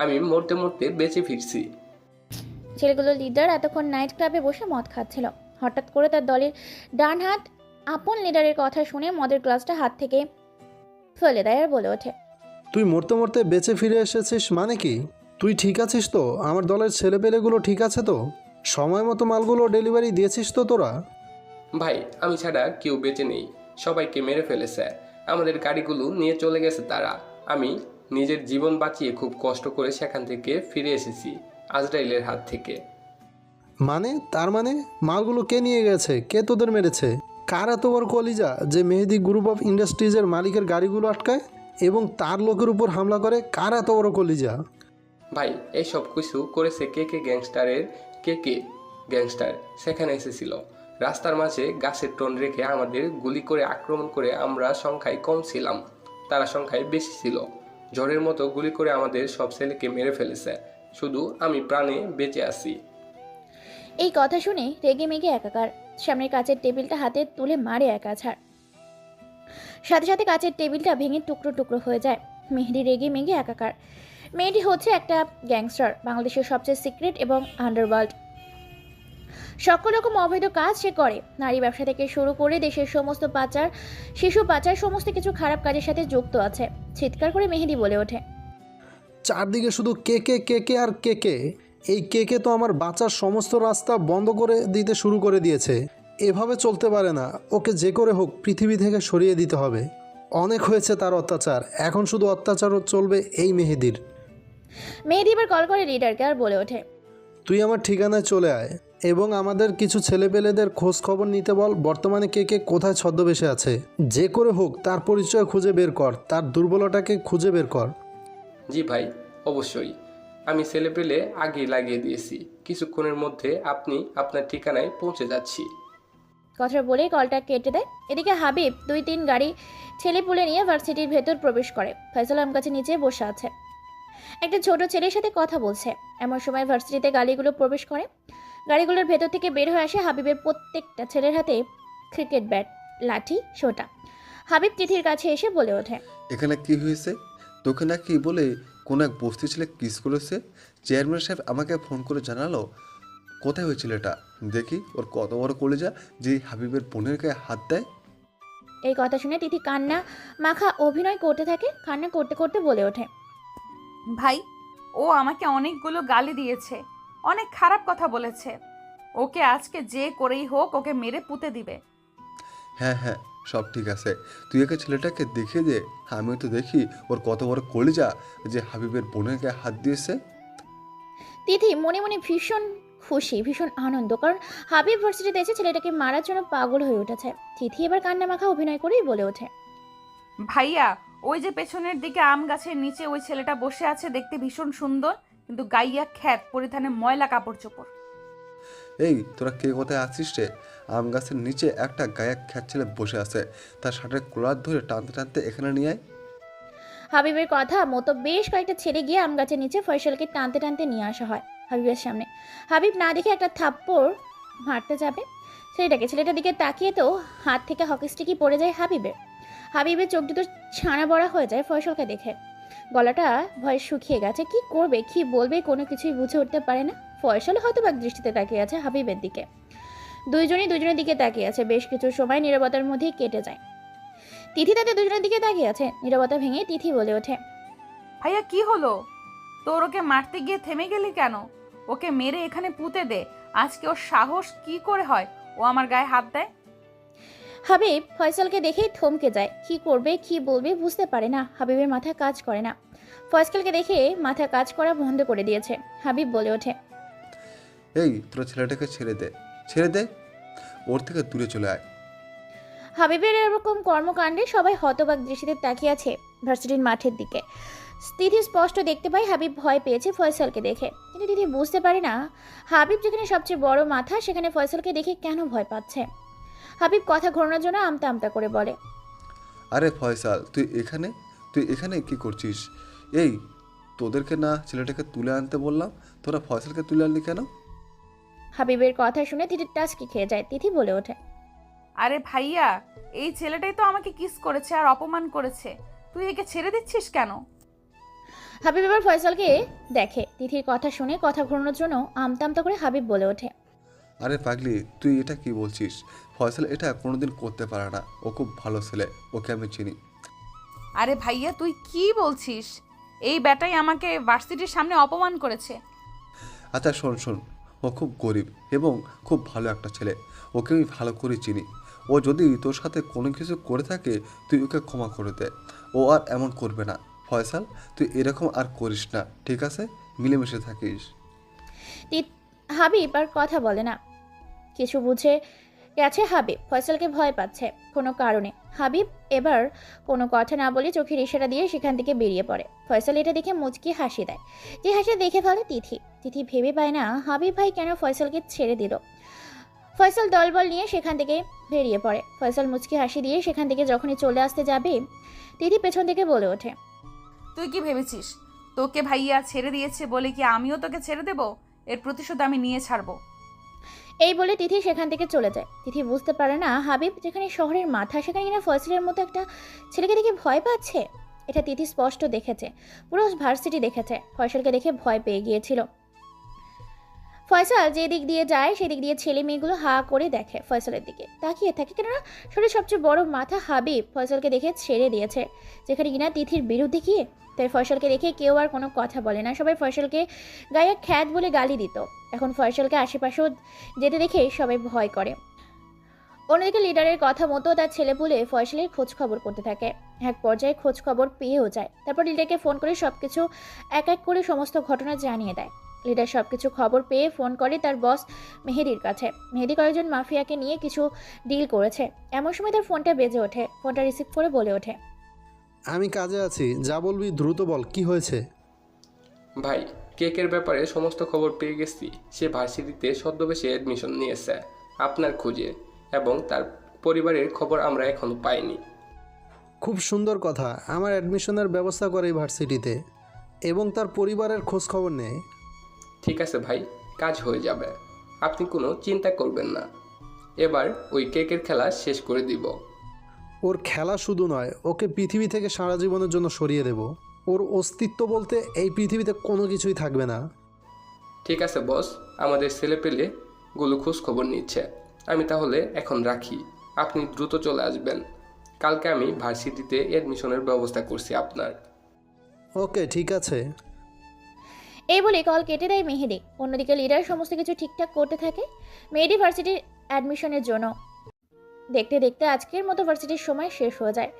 আমি মরতে মরতে বেঁচে ফিরছি। ছেলেগুলোর লিডার এতক্ষণ নাইট ক্লাবে বসে মদ খাচ্ছিল। হঠাৎ করে তার দলের ডান হাত আপন লিডারের কথা শুনে মদের গ্লাসটা হাত থেকে ফেলে দেয় আর বলে ওঠে, তুই মরতে মরতে বেঁচে ফিরে এসেছিস মানে কি? তুই ঠিক আছিস তো? আমার দলের ছেলেপেলেগুলো ঠিক আছে তো? সময় মতো মালগুলো ডেলিভারি দিয়েছিস তো তোরা? ভাই, আমি ছাড়া কেউ বেঁচে নেই, সবাইকে মেরে ফেলেছে, আমাদের গাড়িগুলো নিয়ে চলে গেছে তারা। আমি নিজের জীবন বাঁচিয়ে খুব কষ্ট করে সেখান থেকে ফিরে এসেছি আজরাইলের হাত থেকে। মানে তার মানে মালগুলো কে নিয়ে গেছে? কে তোদের মেরেছে? কার এত বড় কলিজা যে মেহেদি গ্রুপ অফ ইন্ডাস্ট্রিজের মালিকের গাড়িগুলো আটকায় এবং তার লোকের উপর হামলা করে? কার এত বড় কলিজা? ভাই, এইসব কিছু করেছে কে গ্যাংস্টারের কে গ্যাংস্টার সেখানে এসেছিল। রাস্তার মাঝে গাছের টন রেখে আমাদের গুলি করে আক্রমণ করে। আমরা সংখ্যায় কম ছিলাম, তারা সংখ্যায় বেশি ছিল। ঝড়ের মতো গুলি করে আমাদের সব ছেলেকে মেরে ফেলেছে, শুধু আমি প্রাণে বেঁচে আছি। এই কথা শুনে রেগে মেগে একাকার। সামনের কাচের টেবিলটা হাতে তুলে মারে এক আছাড়, সাথে সাথে কাচের টেবিলটা ভেঙে টুকরো টুকরো হয়ে যায়। মেহেদি রেগে মেগে একাকার। মেয়েটি হচ্ছে একটা গ্যাংস্টার, বাংলাদেশের সবচেয়ে সিক্রেট এবং আন্ডারওয়ার্ল্ড। সকল রকম অবৈধ কাজ সে করে। নারী ব্যবসা থেকে শুরু করে দেশের সমস্ত পাচার, শিশু পাচার, সমস্ত কিছু খারাপ কাজের সাথে যুক্ত আছে। চিৎকার করে মেহেদি বলে ওঠে, চারদিকে শুধু কে আর কে। এই কে তো আমার বাঁচার সমস্ত রাস্তা বন্ধ করে দিতে শুরু করে দিয়েছে। এভাবে চলতে পারে না, ওকে যে করে হোক পৃথিবী থেকে সরিয়ে দিতে হবে। অনেক হয়েছে তার অত্যাচার, এখন শুধু অত্যাচারও চলবে এই মেহেদির। মেহেদি এবার কল করে লিডারকে আর বলে ওঠে, তুই আমার ঠিকানায় চলে আয় এবং আমাদের কিছু ছেলেপেলেদের খোঁজ খবর নিতে বল। বর্তমানে কে কোথায় ছদ্মবেশে আছে, যে করে হোক তার পরিচয় খুঁজে বের কর, তার দুর্বলতাকে খুঁজে বের কর। জি ভাই, অবশ্যই। আমি ছেলেপেলে আগেই লাগিয়ে দিয়েছি, কিছুক্ষণের মধ্যে আপনি আপনার ঠিকানায় পৌঁছে যাচ্ছি। কথা বলে কলটা কেটে দেয়। এদিকে হাবিব 2-3 গাড়ি ছেলে পুলে নিয়ে ভার্সিটির ভেতর প্রবেশ করে। ফয়সাল আম গাছের নিচে বসে আছে, একটা ছোট ছেলের সাথে কথা বলছে। এমন সময় ভার্সিটিতে গাড়িগুলো প্রবেশ করে। গাড়িগুলোর ভেতর থেকে বের হয়ে আসে হাবিবের প্রত্যেকটা ছেলের হাতে ক্রিকেট ব্যাট, লাঠি, সোটা। হাবিব তিথির কাছে এসে বলে ওঠে, এখানে কি হয়েছে? তোকে নাকি বলে কোন এক বস্তি ছেলে কিস করেছে? চেয়ারম্যান সাহেব আমাকে ফোন করে জানালো। কোথায় হয়েছিল এটা? দেখি ওর কত বড় কলেজা যে হাবিবের বোনের গায়ে হাত দেয়। এই কথা শুনে তিথি কান্না মাখা অভিনয় করতে থাকে। কান্না করতে করতে বলে ওঠে, ভাই, ও আমাকে অনেকগুলো গালি দিয়েছে, অনেক খারাপ কথা বলেছে। ওকে আজকে যে করেই হোক ওকে মেরে পুঁতে দিবে। হ্যাঁ, সব ঠিক আছে, তুই একে ছেলেটাকে দেখে দে। আমিও তো দেখি ওর কত বড় কলেজা যে হাবিবের বোনের গায়ে হাত দিয়েছে। তিথি মনে মনে ভীষণ খুশি, ভীষণ আনন্দ, কারণ হাবিব ভার্সিটিতে এসে ছেলেটাকে মারার জন্য পাগল হয়ে উঠেছে। তিথি এবার কান্না মাখা অভিনয় করেই বলে ওঠে, ভাইয়া, ওই যে পেছনের দিকে আম গাছের নিচে ওই ছেলেটা বসে আছে, দেখতে ভীষণ সুন্দর, কিন্তু গাইয়া খ্যাত, পরিধানে ময়লা কাপড় চোপড়। এই তোরা কে কোথায় আছিস রে? আম গাছের নিচে একটা গায়ক খ্যাত ছেলে বসে আছে, তার শার্টের কলার ধরে টানতে টানতে এখানে নিয়ে আয়। হাবিবের কথা মতো বেশ কয়েকটা ছেলে গিয়ে আম গাছের নিচে ফয়সালকে টানতে টানতে নিয়ে আসা হয় হাবিবের সামনে। হাবিব না দেখে একটা থাপ্পড় মারতে যাবে ছেলেটার দিকে তাকিয়ে তো হাত থেকে হকি স্টিকই পড়ে যায় হাবিবের চোখ দুটো ছানা বড়া হয়ে যায় ফয়সালকে দেখে। গলাটা ভয়ে শুকিয়ে গেছে, কি করবে কি বলবে কোনো কিছুই বুঝে উঠতে পারে না। ফয়সাল হয়তো বা দৃষ্টিতে তাকিয়ে আছে হাবিবের দিকে। দুজনের দিকে তাকিয়ে আছে। বেশ কিছু সময় নীরবতার মধ্যেই কেটে যায়। তিথি তাদের দুজনের দিকে তাকিয়ে আছে। নীরবতা ভেঙে তিথি বলে ওঠে, ভাইয়া কি হলো তোর? ওকে মারতে গিয়ে থেমে গেলি কেন? ওকে মেরে এখানে পুঁতে দে। আজকে ওর সাহস কি করে হয় ও আমার গায়ে হাত দেয়? হাবিব ফয়সালকে দেখেই থমকে যায়। কি করবে কি বলবে বুঝতে পারে না। হাবিবের মাথা কাজ করে না। ফয়সালকে দেখে মাথা কাজ করা বন্ধ করে দিয়েছে। হাবিব বলে ওঠে, এই তোরা ছেলেটাকে ছেড়ে দে, ওর থেকে দূরে চলে আয়। হাবিবের এরকম কর্মকাণ্ডে সবাই হতবাক দৃষ্টিতে তাকিয়ে আছে। ভার্সিটির মাঠের দিকে। তিথি স্পষ্ট দেখতে পায় হাবিব ভয় পেয়েছে ফয়সালকে দেখে, কিন্তু তিথি বুঝতে পারে না হাবিব যেখানে সবচেয়ে বড় মাথা সেখানে ফয়সালকে দেখে কেন ভয় পাচ্ছে। হাবিব কথা ঘোরানোর জন্য আমতা আমতা করে বলে, আরে ফয়সাল, তুই এখানে কি করছিস? এই, তোদেরকে না ছেলেটাকে তুলে আনতে বললাম, তোরা ফয়সালকে তুলে আনলি কেন? হাবিবের কথা শুনে তিথির টাচকি খেয়ে যায়। তিথি বলে ওঠে, আরে ভাইয়া, এই ছেলেটাই তো আমাকে কিস করেছে আর অপমান করেছে, তুই একে ছেড়ে দিচ্ছিস কেন? হাবিব এবার ফয়সালকে দেখে। তিথির কথা শুনে কথা ঘোরানোর জন্য আমতা আমতা করে হাবিব বলে ওঠে, আরে পাগলি, তুই এটা কি বলছিস? ফয়সাল এটা কোনোদিন করতে পারে না, ও খুব ভালো ছেলে, ওকে আমি চিনি। আরে ভাইয়া, তুই কি বলছিস? এই ব্যাটাই আমাকে ভার্সিটির সামনে অপমান করেছে। আচ্ছা শোন, ও খুব গরিব এবং খুব ভালো একটা ছেলে, ওকে আমি ভালো করে চিনি। ও যদি তোর সাথে কোনো কিছু করে থাকে তুই ওকে ক্ষমা করে দে, ও আর এমন করবে না। ফয়সাল, তুই এরকম আর করিস না, ঠিক আছে? মিলেমিশে থাকিস। হাবিব আর কথা বলে না। কিছু বুঝে গেছে হাবিব ফয়সালকে ভয় পাচ্ছে কোনো কারণে। হাবিব এবার কোনো কথা না বলে চোখের ইশারা দিয়ে সেখান থেকে বেরিয়ে পড়ে। ফয়সাল এটা দেখে মুচকি হাসি দেয়, যে হাসি দেখে ফেলে তিথি ভেবে পায় না হাবিব ভাই কেন ফয়সালকে ছেড়ে দিল। ফয়সাল দলবল নিয়ে সেখান থেকে বেরিয়ে পড়ে। ফয়সাল মুচকি হাসি দিয়ে সেখান থেকে যখনই চলে আসতে যাবে, তিথি পেছন থেকে বলে ওঠে, তুই কি ভেবেছিস তোকে ভাইয়া ছেড়ে দিয়েছে বলে কি আমিও তোকে ছেড়ে দেব? এর প্রতিশোধ আমি নিয়ে ছাড়বো। এই বলে তিথি সেখান থেকে চলে যায়। তিথি বুঝতে পারে না হাবিব যেখানে শহরের মাথা সেখানে কিনা ফয়সালের মতো একটা ছেলেকে দেখে ভয় পাচ্ছে। এটা তিথি স্পষ্ট দেখেছে, পুরো ভার্সিটি দেখেছে। ফয়সালকে দেখে ভয় পেয়ে গিয়েছিল। ফয়সাল যে দিক দিয়ে যায় সেদিক দিয়ে ছেলে মেয়েগুলো হা করে দেখে ফয়সালের দিকে তাকিয়ে থাকে, কেননা শহরের সবচেয়ে বড় মাথা হাবিব ফয়সালকে দেখে ছেড়ে দিয়েছে, যেখানে কিনা তিথির বিরুদ্ধে গিয়ে। তাই ফয়সালকে দেখে কেউ আর কোনো কথা বলে না, সবাই ফয়সালকে গায়ে খ্যাত বলে গালি দিত। এখন ফয়সালকে আশেপাশেও যেতে দেখে সবাই ভয় করে। অন্যদিকে লিডারের কথা মতো তার ছেলে বলে ফয়সালের খোঁজ খবর করতে থাকে। এক পর্যায়ে খোঁজ খবর পেয়েও যায়। তারপর লিডারকে ফোন করে সবকিছু এক এক করে সমস্ত ঘটনা জানিয়ে দেয়। লিডার সবকিছু খবর পেয়ে ফোন করে তার বস মেহেদির কাছে। মেহেদি কয়েকজন মাফিয়াকে নিয়ে কিছু ডিল করেছে। এমন সময় তার ফোনটা বেজে ওঠে। ফোনটা রিসিভ করে বলে ওঠে, আমি কাজে আছি, যা বলবি দ্রুত বল, কি হয়েছে? ভাই, কেকের ব্যাপারে সমস্ত খবর পেয়ে গেছি। সে ভার্সিটিতে ছদ্মবেশে অ্যাডমিশন নিয়েছে আপনার খোঁজে, এবং তার পরিবারের খবর আমরা এখনো পাইনি। খুব সুন্দর কথা, আমার অ্যাডমিশনের ব্যবস্থা করে এই ভার্সিটিতে এবং তার পরিবারের খোঁজ খবর নেয়। ঠিক আছে ভাই, কাজ হয়ে যাবে, আপনি কোনো চিন্তা করবেন না। এবার ওই কেকের খেলা শেষ করে দিব। ওর খেলা শুধু নয়, ওকে পৃথিবী থেকে সারা জীবনের জন্য সরিয়ে দেব। ওর অস্তিত্ব বলতে এই পৃথিবীতে কোনো কিছুই থাকবে না। ঠিক আছে বস, আমাদের ছেলেপেলে গুলো খোঁজ খবর নিচ্ছে। আমি তাহলে এখন রাখি, আপনি দ্রুত চলে আসবেন। কালকে আমি ভার্সিটিতে অ্যাডমিশনের ব্যবস্থা করছি আপনার। ওকে, ঠিক আছে। এই বলে কল কেটে দেয় মেহেদি। অন্যদিকে লিডার সমস্ত কিছু ঠিকঠাক করতে থাকে মেহেদি ভার্সিটির অ্যাডমিশনের জন্য। দেখতে দেখতে আজকের মতো ভার্সিটির সময় শেষ হয়ে যায়।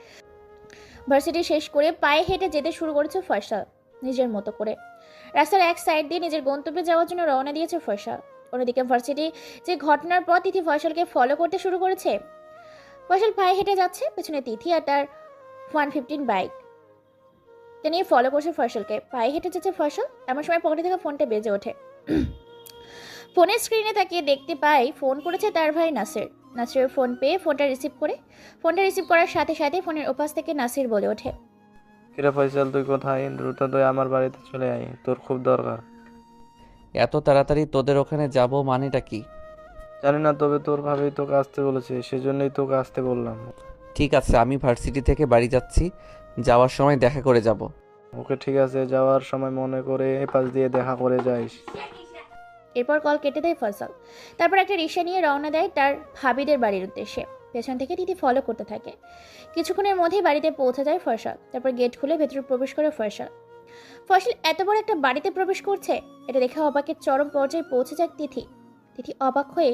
ভার্সিটি শেষ করে পায়ে হেঁটে যেতে শুরু করেছে ফয়সাল নিজের মতো করে। রাস্তার এক সাইড দিয়ে নিজের গন্তব্যে যাওয়ার জন্য রওনা দিয়েছে ফয়সাল। অন্যদিকে ভার্সিটি যে ঘটনার পর তিথি ফয়সালকে ফলো করতে শুরু করেছে। ফয়সাল পায়ে হেঁটে যাচ্ছে, পেছনে তিথি আর তার 115 বাইক নিয়ে ফলো করছে ফয়সালকে। পায়ে হেঁটে যাচ্ছে ফয়সাল, এমন সময় পকেটে থেকে ফোনটা বেজে ওঠে। ফোনের স্ক্রিনে তাকিয়ে দেখতে পাই ফোন করেছে তার ভাই নাসির। নাসিরের ফোন পেয়ে ফোনটা রিসিভ করার সাথে সাথে ফোনের ওপাশ থেকে নাসির বলে ওঠে, কিরে ফয়সাল, তুই কোথায়? দ্রুত তুই আমার বাড়িতে চলে আয়, তোর খুব দরকার। এত তাড়াতাড়ি তোদের ওখানে যাব মানেটা কি? জানি না, তবে তোর ভাবেই তোকে আসতে বলেছে, সেজন্যই তোকে আসতে বললাম। ঠিক আছে, আমি ভার্সিটি থেকে বাড়ি যাচ্ছি, যাওয়ার সময় দেখা করে যাব। ওকে ঠিক আছে, যাওয়ার সময় মনে করে এপাশ দিয়ে দেখা করে যাইস। এরপর কল কেটে দেয় ফয়সাল। তারপর একটা রিক্সা নিয়ে রওনা দেয় তার ভাবিদের বাড়ির উদ্দেশ্যে। পেছন থেকে তিথি ফলো করতে থাকে। কিছুক্ষণের মধ্যেই বাড়িতে পৌঁছে যায় ফয়সাল। তারপর গেট খুলে ভেতরে প্রবেশ করে ফয়সাল এত বড় একটা বাড়িতে প্রবেশ করছে, এটা দেখে অবাকের চরম পর্যায়ে পৌঁছে যায় তিথি অবাক হয়ে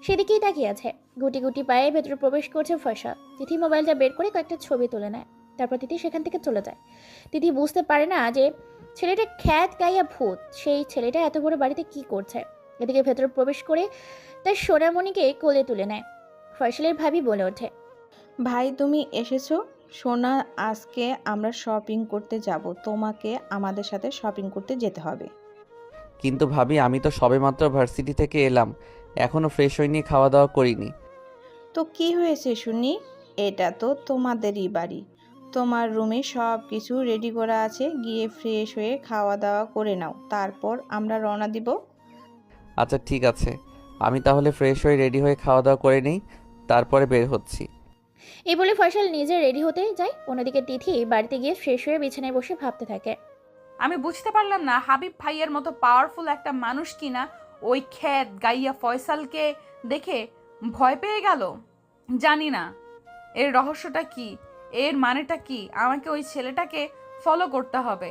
সেদিকেই তাকিয়ে আছে। গুটি গুটি পায়ে ভেতরে প্রবেশ করছে ফয়সাল। তিথি মোবাইলটা বের করে কয়েকটা ছবি তুলে নেয়। তারপর তিথি সেখান থেকে চলে যায়। তিথি বুঝতে পারে না যে ছেলেটা খ্যাত গাইয়া ভূত, সেই ছেলেটা এত বড় বাড়িতে কি করছে। এদিকে ভেতরে প্রবেশ করে তার সোনামণিকে কোলে তুলে নেয়। ফয়সালের ভাবি বলে ওঠে, ভাই তুমি এসেছো, সোনা, আজকে আমরা শপিং করতে যাব, তোমাকে আমাদের সাথে শপিং করতে যেতে হবে। কিন্তু ভাবি আমি তো সবেমাত্র ভার্সিটি থেকে এলাম, এখনও ফ্রেশ হইনি, খাওয়া দাওয়া করিনি। তো কি হয়েছে শুনি? এটা তো তোমাদেরই বাড়ি, তোমার রুমে সব কিছু রেডি করা আছে, গিয়ে ফ্রেশ হয়ে খাওয়া দাওয়া করে নাও, তারপর আমরা রওনা দিব। আচ্ছা ঠিক আছে, আমি তাহলে ফ্রেশ হয়ে রেডি হয়ে খাওয়া দাওয়া করে নিই, তারপরে বের হচ্ছি। এই বলে ফয়সাল নিজে রেডি হতে যায়। অন্যদিকে তিথি বাড়িতে গিয়ে ফ্রেশ হয়ে বিছানায় বসে ভাবতে থাকে। আমি বুঝতে পারলাম না হাবিব ভাইয়ের মতো পাওয়ারফুল একটা মানুষ কিনা ওই খ্যাত গাইয়া ফয়সালকে দেখে ভয় পেয়ে গেল। জানি না এর রহস্যটা কি, এর মানেটা কি। আমাকে ওই ছেলেটাকে ফলো করতে হবে,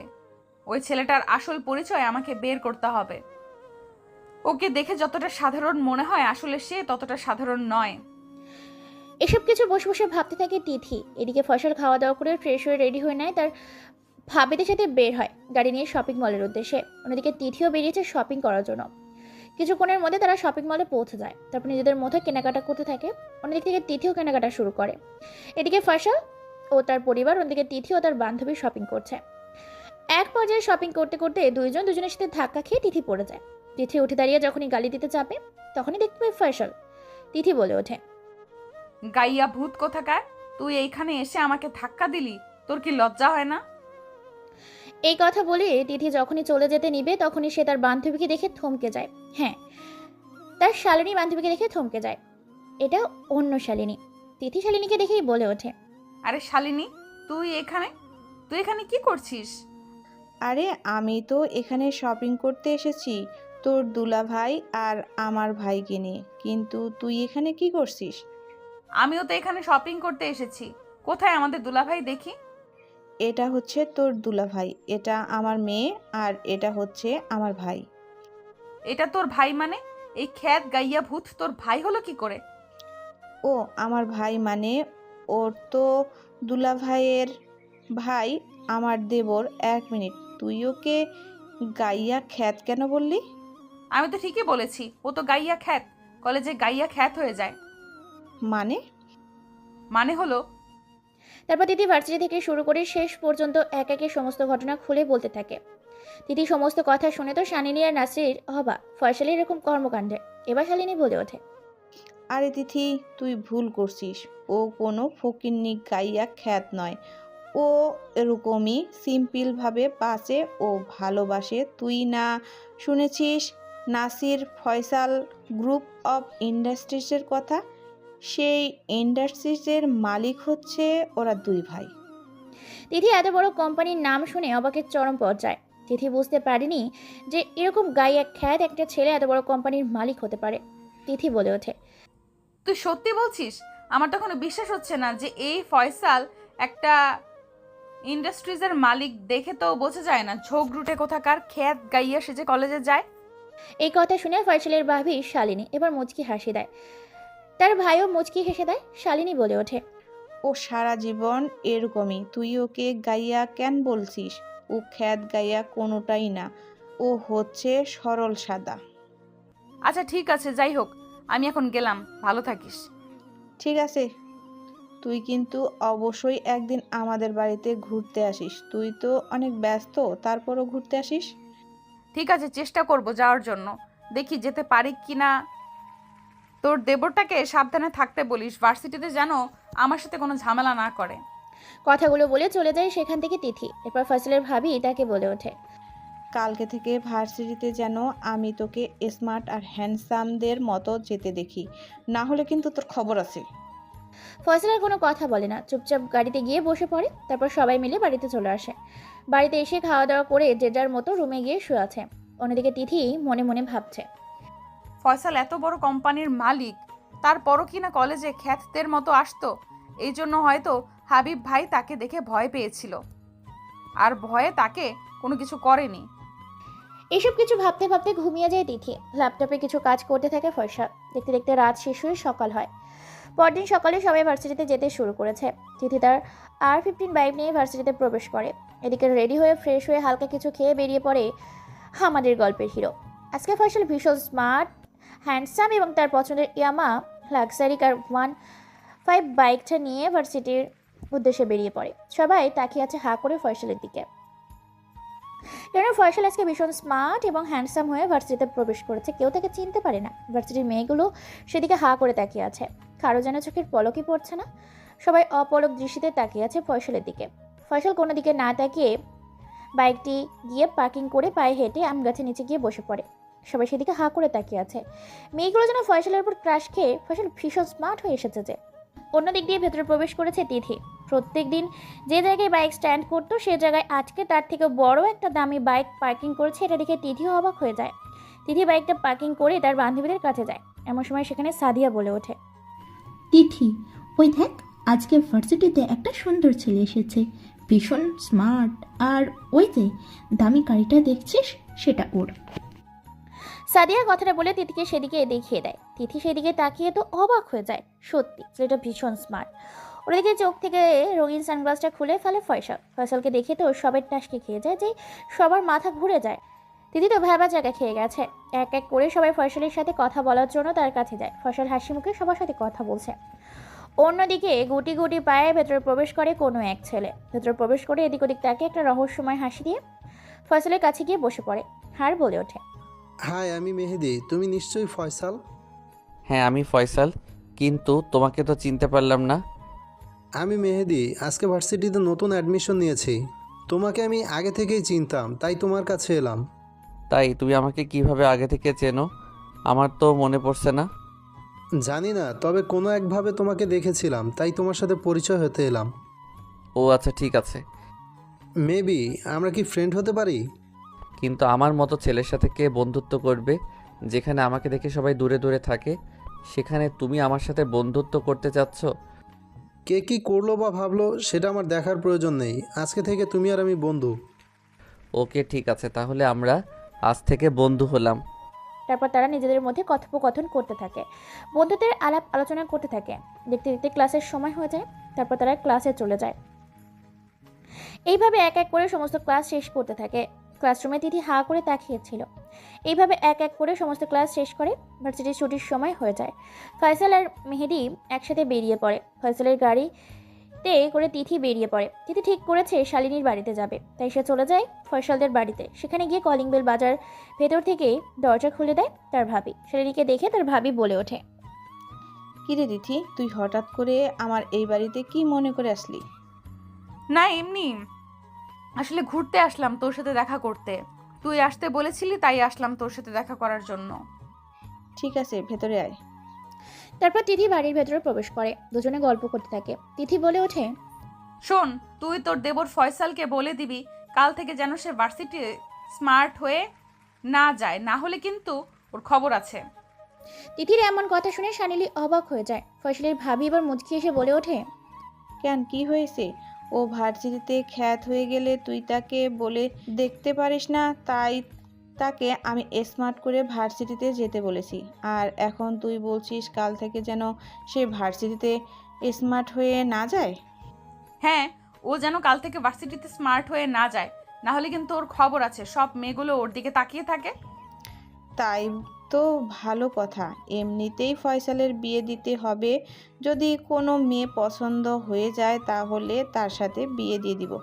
ওই ছেলেটার আসল পরিচয় আমাকে বের করতে হবে। ওকে দেখে যতটা সাধারণ মনে হয় আসলে সে ততটা সাধারণ নয়। এসব কিছু বসে বসে ভাবতে থাকে তিথি। এদিকে ফয়সাল খাওয়া দাওয়া করে ফ্রেশ হয়ে রেডি হয়ে নেয়, তার ভাবিদের সাথে বের হয় গাড়ি নিয়ে শপিং মলের উদ্দেশ্যে। অন্যদিকে তিথিও বেরিয়েছে শপিং করার জন্য। কিছুক্ষণের মধ্যে তারা শপিং মলে পৌঁছে যায়, তারপর নিজেদের মধ্যে কেনাকাটা করতে থাকে। অন্যদিক থেকে তিথিও কেনাকাটা শুরু করে। এদিকে ফয়সাল ও তার পরিবার, অন্যদিকে তিথি ও তার বান্ধবী শপিং করছে। এক পর্যায়ে শপিং করতে করতে দুইজন দুজনের সাথে ধাক্কা খেয়ে তিথি পড়ে যায়। তিথি উঠে দাঁড়িয়ে যখনই গালি দিতে চাপে তখনই দেখতে পায় ফয়সাল। তিথি বলে ওঠে, গাইয়া ভূত কোথাকার, তুই এইখানে এসে আমাকে ধাক্কা দিলি, তোর কি লজ্জা হয় না? এই কথা বলে তিথি যখনই চলে যেতে নিবে তখনই সে তার বান্ধবীকে দেখে থমকে যায়। হ্যাঁ, তার শালিনী বান্ধবীকে দেখে থমকে যায়। এটা অন্য শালিনী। তিথি শালিনীকে দেখেই বলে ওঠে, আরে শালিনী, তুই এখানে কি করছিস? আরে আমি তো এখানে শপিং করতে এসেছি তোর দুলা ভাই আর আমার ভাইকে নিয়ে, কিন্তু তুই এখানে কি করছিস? আমিও তো এখানে শপিং করতে এসেছি। কোথায় আমাদের দুলাভাই দেখি? এটা হচ্ছে তোর দুলা ভাই, এটা আমার মেয়ে, আর এটা হচ্ছে আমার ভাই। এটা তোর ভাই মানে? এই খ্যাত গাইয়া ভূত তোর ভাই হলো কি করে? ও আমার ভাই মানে ওর তো দুলা ভাইয়ের ভাই, আমার দেবর। এক মিনিট, তুই ওকে গাইয়া খ্যাত কেন বললি? আমি তো ঠিকই বলেছি, ও তো গাইয়া খ্যাত। কলেজে গাইয়া খ্যাত হয়ে যায়। মানে হলো। তারপর তিথি ভার্সিটি থেকে শুরু করে শেষ পর্যন্ত এক একে সমস্ত ঘটনা খুলে বলতে থাকে। তিথি সমস্ত কথা শুনে তো শালিনী আর নাসির হবা ফয়সালের এরকম কর্মকাণ্ডে। এবার শালিনী বলে ওঠে, আরে তিথি, তুই ভুল করছিস, ও কোনো ফকিন্নি গাইয়া খ্যাত নয়। ও এরকমই সিম্পলভাবে বাঁচে, ও ভালোবাসে। তুই না শুনেছিস নাসির ফয়সাল গ্রুপ অফ ইন্ডাস্ট্রিজের কথা? সেই ইন্ডাস্ট্রিজের মালিক হচ্ছে ওরা দুই ভাই। তিথি এত বড় কোম্পানির নাম শুনে অবাকের চরম পর্যায়ে। তিথি বুঝতে পারেনি যে এরকম গাইয়া খ্যাত একটা ছেলে এত বড় কোম্পানির মালিক হতে পারে। তিথি বলে ওঠে, তুই সত্যি বলছিস? আমার তো কোনো বিশ্বাস হচ্ছে না যে এই ফয়সাল একটা ইন্ডাস্ট্রিজের মালিক। দেখে তো বোঝা যায় না, ঝোঁক রুটে কোথাকার খ্যাত গাইয়া সে যে কলেজে যায়। এই কথা শুনে ফয়সালের ভাবি শালিনী এবার মুচকি হাসি দেয়। তার ভাইও মুচকি হেসে দেয়। শালিনী বলে ওঠে, ও সারা জীবন এরকমই, তুই ওকে গাইয়া কেন বলছিস? ও খ্যাত গাইয়া কোনোটাই না, ও হচ্ছে সরল সাদা। আচ্ছা ঠিক আছে, যাই হোক, আমি এখন গেলাম, ভালো থাকিস। ঠিক আছে, তুই কিন্তু অবশ্যই একদিন আমাদের বাড়িতে ঘুরতে আসিস। তুই তো অনেক ব্যস্ত, তারপরও ঘুরতে আসিস। ঠিক আছে, চেষ্টা করব যাওয়ার জন্য, দেখি যেতে পারি কি না। তোর দেবরটাকে সাবধানে থাকতে বলিস, ভার্সিটিতে যেন আমার সাথে কোনো ঝামেলা না করে। কথাগুলো বলে চলে যায় সেখান থেকে তিথি। এরপর ফয়সালের ভাবি তাকে বলে ওঠে, কালকে থেকে ভার্সিটিতে যেন আমি তোকে স্মার্ট আর হ্যান্ডসামদের মতো যেতে দেখি, না হলে কিন্তু তোর খবর আছে। ফয়সাল আর কোনো কথা বলে না, চুপচাপ গাড়িতে গিয়ে বসে পড়ে। তারপর সবাই মিলে বাড়িতে চলে আসে। বাড়িতে এসে খাওয়া দাওয়া করে যে যার মতো রুমে গিয়ে শুয়ে আছে। অন্যদিকে তিথি মনে মনে ভাবছে, ফয়সাল এত বড় কোম্পানির মালিক, তারপরও কি না কলেজে খ্যাতদের মতো আসতো। এই জন্য হয়তো হাবিব ভাই তাকে দেখে ভয় পেয়েছিল, আর ভয়ে তাকে কোনো কিছু করেনি। এসব কিছু ভাবতে ভাবতে ঘুমিয়ে যায় তিথি। ল্যাপটপে কিছু কাজ করতে থাকে ফয়সাল। দেখতে দেখতে রাত শেষ হয়ে সকাল হয়। পরদিন সকালে সবাই ভার্সিটিতে যেতে শুরু করেছে। তিথি তার R15 বাইক নিয়ে ভার্সিটিতে প্রবেশ করে। এদিকে রেডি হয়ে ফ্রেশ হয়ে হালকা কিছু খেয়ে বেরিয়ে পড়ে আমাদের গল্পের হিরো। আজকে ফয়সাল ভীষণ স্মার্ট, হ্যান্ডসাম এবং তার পছন্দের ইয়ামা লাক্সারি কার 15 বাইকটা নিয়ে ভার্সিটির উদ্দেশ্যে বেরিয়ে পড়ে। সবাই তাকিয়ে আছে হা করে ফয়সালের দিকে, কারণ ফয়সাল আজকে ভীষণ স্মার্ট এবং হ্যান্ডসাম হয়ে ভার্সিটিতে প্রবেশ করেছে। কেউ তাকে চিনতে পারে না। ভার্সিটির মেয়েগুলো সেদিকে হা করে তাকিয়ে আছে, কারো যেন চোখের পলকই পড়ছে না। সবাই অপলক দৃষ্টিতে তাকিয়ে আছে ফয়সালের দিকে। ফয়সাল কোনো দিকে না তাকিয়ে বাইকটি গিয়ে পার্কিং করে পায়ে হেঁটে আম গাছের নিচে গিয়ে বসে পড়ে। সবাই সেদিকে হা করে তাকিয়ে আছে। মেয়েগুলো যেন ফয়সালের উপর ক্রাশ খেয়ে ফয়সাল ভীষণ স্মার্ট হয়ে এসেছে যে। অন্য দিক দিয়ে ভেতরে প্রবেশ করেছে তিথি। প্রত্যেক দিন যে জায়গায় বাইক স্ট্যান্ড করতো সে জায়গায় আজকে তার থেকে বড় একটা দামি বাইক পার্কিং করেছে। এটা দেখে তিথিও অবাক হয়ে যায়। তিথি বাইকটা পার্কিং করে তার বান্ধবীদের কাছে যায়। এমন সময় সেখানে সাদিয়া বলে ওঠে, তিথি, ওই দেখ, আজকে ভার্সিটিতে একটা সুন্দর ছেলে এসেছে, ভীষণ স্মার্ট। আর ওই যে দামি গাড়িটা দেখছিস, সেটা ওর। সাদিয়া কথাটা বলে তিথিকে সেদিকে দেখিয়ে দেয়। তিথি সেদিকে তাকিয়ে তো অবাক হয়ে যায়। সত্যি ছেলেটা ভীষণ স্মার্ট। ওদিকে চোখ থেকে রঙিন সানগ্লাসটা খুলে ফেলে ফয়সাল। ফয়সালকে দেখে তো সবার টাসকে খেয়ে যায়, যে সবার মাথা ঘুরে যায়। তিথি তো ভ্যাবা জায়গা খেয়ে গেছে। এক এক করে সবাই ফয়সালের সাথে কথা বলার জন্য তার কাছে যায়। ফয়সাল হাসি মুখে সবার সাথে কথা বলছে। অন্যদিকে গুটি গুটি পায়ে ভেতরে প্রবেশ করে কোনো এক ছেলে। ভেতরে প্রবেশ করে এদিক ওদিক তাকে একটা রহস্যময় হাসি দিয়ে ফয়সালের কাছে গিয়ে বসে পড়ে। আর বলে ওঠে, হাই, আমি মেহেদি। তুমি নিশ্চয়ই ফয়সাল? হ্যাঁ আমি ফয়সাল, কিন্তু তোমাকে তো চিনতে পারলাম না। আমি মেহেদি। আজকে ভার্সিটিতে নতুন অ্যাডমিশন নিয়েছি। তোমাকে আমি আগে থেকেই চিনতাম, তাই তোমার কাছে এলাম। তাই তুমি আমাকে কিভাবে আগে থেকে চেনো? আমার তো মনে পড়ছে না। জানি না, তবে কোনো একভাবে তোমাকে দেখেছিলাম, তাই তোমার সাথে পরিচয় হতে এলাম। ও আচ্ছা, ঠিক আছে। মেবি আমরা কি ফ্রেন্ড হতে পারি? কিন্তু আমার মতো ছেলের সাথে কে বন্ধুত্ব করবে? যেখানে আমাকে দেখে সবাই দূরে দূরে থাকে, সেখানে তুমি আমার সাথে বন্ধুত্ব করতে চাচ্ছ? কে কি করলো বা ভাবলো সেটা আমার দেখার প্রয়োজন নেই। আজকে থেকে তুমি আর আমি বন্ধু। ওকে ঠিক আছে, তাহলে আমরা আজ থেকে বন্ধু হলাম। তারপর তারা নিজেদের মধ্যে কথোপকথন করতে থাকে, বন্ধুদের আলাপ আলোচনা করতে থাকে। দেখতে দেখতে ক্লাসের সময় হয়ে যায়। তারপর তারা ক্লাসে চলে যায়। এইভাবে এক এক করে সমস্ত ক্লাস শেষ করতে থাকে। ক্লাসরুমে তিথি হা করে তাকিয়েছিল। এইভাবে এক এক করে সমস্ত ক্লাস শেষ করে ভার্সিটির ছুটির সময় হয়ে যায়। ফয়সাল আর মেহেদি একসাথে বেরিয়ে পড়ে। ফয়সালের গাড়িতে করে তিথি বেরিয়ে পড়ে। তিথি ঠিক করেছে শালিনীর বাড়িতে যাবে, তাই সে চলে যায় ফয়সালদের বাড়িতে। সেখানে গিয়ে কলিং বেল বাজার। ভেতর থেকে দরজা খুলে দেয় তার ভাবি। শালিনীকে দেখে তার ভাবি বলে ওঠে, কিরে তিথি, তুই হঠাৎ করে আমার এই বাড়িতে কি মনে করে আসলি? না এমনি, আসলে ঘুরতে আসলাম তোর সাথে দেখা করতে। তুই আসতে বলেছিলি তাই আসলাম তোর সাথে দেখা করার জন্য। ঠিক আছে, ভেতরে আয়। তারপর তিথি বাড়ির ভেতরে প্রবেশ করে। দুজনে গল্প করতে থাকে। তিথি বলে ওঠে, শোন, তুই তোর দেবর ফয়সালকে বলে দিবি কাল থেকে যেন সে ভার্সিটি স্মার্ট হয়ে না যায়, না হলে কিন্তু ওর খবর আছে। তিথির এমন কথা শুনে শানিলি অবাক হয়ে যায়। ফয়সালের ভাবি এবার মুচকি এসে বলে ওঠে, কেন, কি হয়েছে? ও ভার্সিটিতে খ্যাত হয়ে গেলে তুই তাকে বলে দেখতে পারিস না, তাই তাকে আমি স্মার্ট করে ভার্সিটিতে যেতে বলেছি। আর এখন তুই বলছিস কাল থেকে যেন সে ভার্সিটিতে স্মার্ট হয়ে না যায়? হ্যাঁ, ও যেন কাল থেকে ভার্সিটিতে স্মার্ট হয়ে না যায়, না হলে কিন্তু ওর খবর আছে। সব মেয়েগুলো ওর দিকে তাকিয়ে থাকে। তাই তো ভালো কথা। এমনিতেই ফয়সালের বিয়ে দিতে হবে। যদি কোনো মেয়ে পছন্দ হয়ে যায় তাহলে তার সাথে বিয়ে দিয়ে দিব।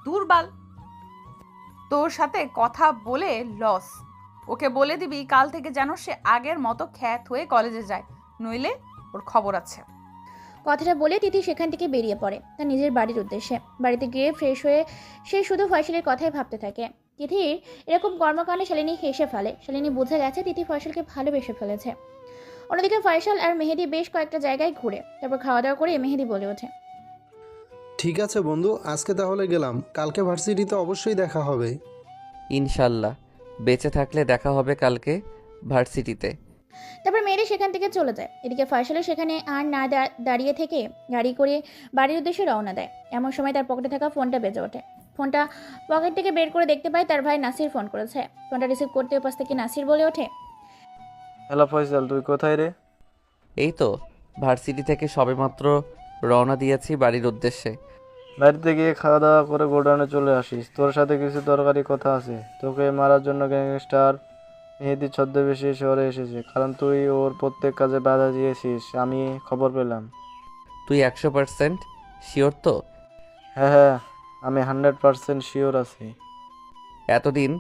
দুর্বল, তোর সাথে কথা বলে লস। ওকে বলে দিবি কাল থেকে যেন সে আগের মতো খ্যাত হয়ে কলেজে যায়, নইলে ওর খবর আছে। কথাটা বলে তিথি সেখান থেকে বেরিয়ে পড়ে তার নিজের বাড়ির উদ্দেশ্যে। বাড়িতে গিয়ে ফ্রেশ হয়ে সে শুধু ফয়সালের কথাই ভাবতে থাকে। তিথির এরকম কর্মকাণ্ডে শালিনী হেসে ফেলে। শালিনী বুঝে গেছে তিথি ফয়সালকে ভালোবেসে ফেলেছে। অন্যদিকে ফয়সাল আর মেহেদি বেশ কয়েকটা জায়গায় ঘুরে তারপর খাওয়া দাওয়া করে মেহেদি বলে ওঠে, ঠিক আছে বন্ধু, আজকে তাহলে গেলাম। কালকে ভার্সিটিতে অবশ্যই দেখা হবে। ইনশাল্লাহ, বেঁচে থাকলে দেখা হবে কালকে ভার্সিটিতে। তারপর মেয়েরা সেখান থেকে চলে যায়। এদিকে ফয়সালও সেখানে আর না দাঁড়িয়ে থেকে গাড়ি করে বাড়ির উদ্দেশ্যে রওনা দেয়। এমন সময় তার পকেটে থাকা ফোনটা বেজে ওঠে। ফোনটা পকেট থেকে বের করে দেখতে পায় তার ভাই নাসির ফোন করেছে। ফোনটা রিসিভ করতে উপাস থেকে নাসির বলে ওঠে, হ্যালো ফয়সাল, তুই কোথায় রে? এই তো ভার্সিটি থেকে সবেমাত্র রওনা দিয়েছি বাড়ির উদ্দেশ্যে। বাড়িতে গিয়ে খাওয়া দাওয়া করে গোডাউনে চলে আসিস। তোর সাথে কিছু দরকারি কথা আছে। তোকে মারার জন্য গ্যাংস্টার মেহেদি ছদ্মবেশে শহরে এসেছে, কারণ তুই ওর প্রত্যেক কাজে বাধা দিয়েছিস। আমি খবর পেলাম। তুই 100% শিওর তো? হ্যাঁ হ্যাঁ, আমি 100% শিওর আছি। এতদিন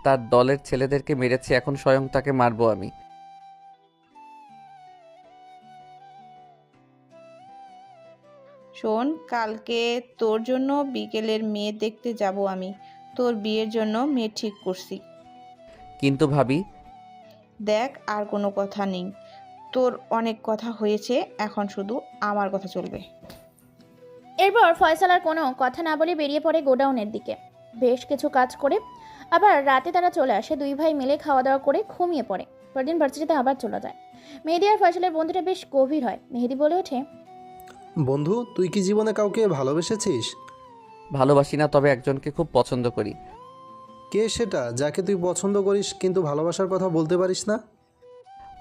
তার দলের ছেলেদেরকে মেরেছে, এখন স্বয়ং তাকে মারবো আমি। শোন, কালকে তোর জন্য বিকেলের মেয়ে দেখতে যাব আমি। তোর বিয়ের জন্য মেয়ে ঠিক করছি। কিন্তু ভাবি, দেখ, আর কোনো কথা নেই। তোর অনেক কথা হয়েছে, এখন শুধু আমার কথা চলবে। এরপর ফয়সাল আর কোনো কথা না বলে বেরিয়ে পড়ে গোডাউনের দিকে। বেশ কিছু কাজ করে আবার রাতে তারা চলে আসে। দুই ভাই মিলে খাওয়া দাওয়া করে ঘুমিয়ে পড়ে। পরদিন ভার্সিটিতে আবার চলে যায়। মেহেদি আর ফয়সালের বন্ধুটা বেশ গভীর হয়। মেহেদি বলে ওঠে, বন্ধু, তুই কি জীবনে কাউকে ভালোবেসেছিস? ভালোবাসি না, তবে একজনকে খুব পছন্দ করি। কে সেটা যাকে তুই পছন্দ করিস কিন্তু ভালোবাসার কথা বলতে পারিস না?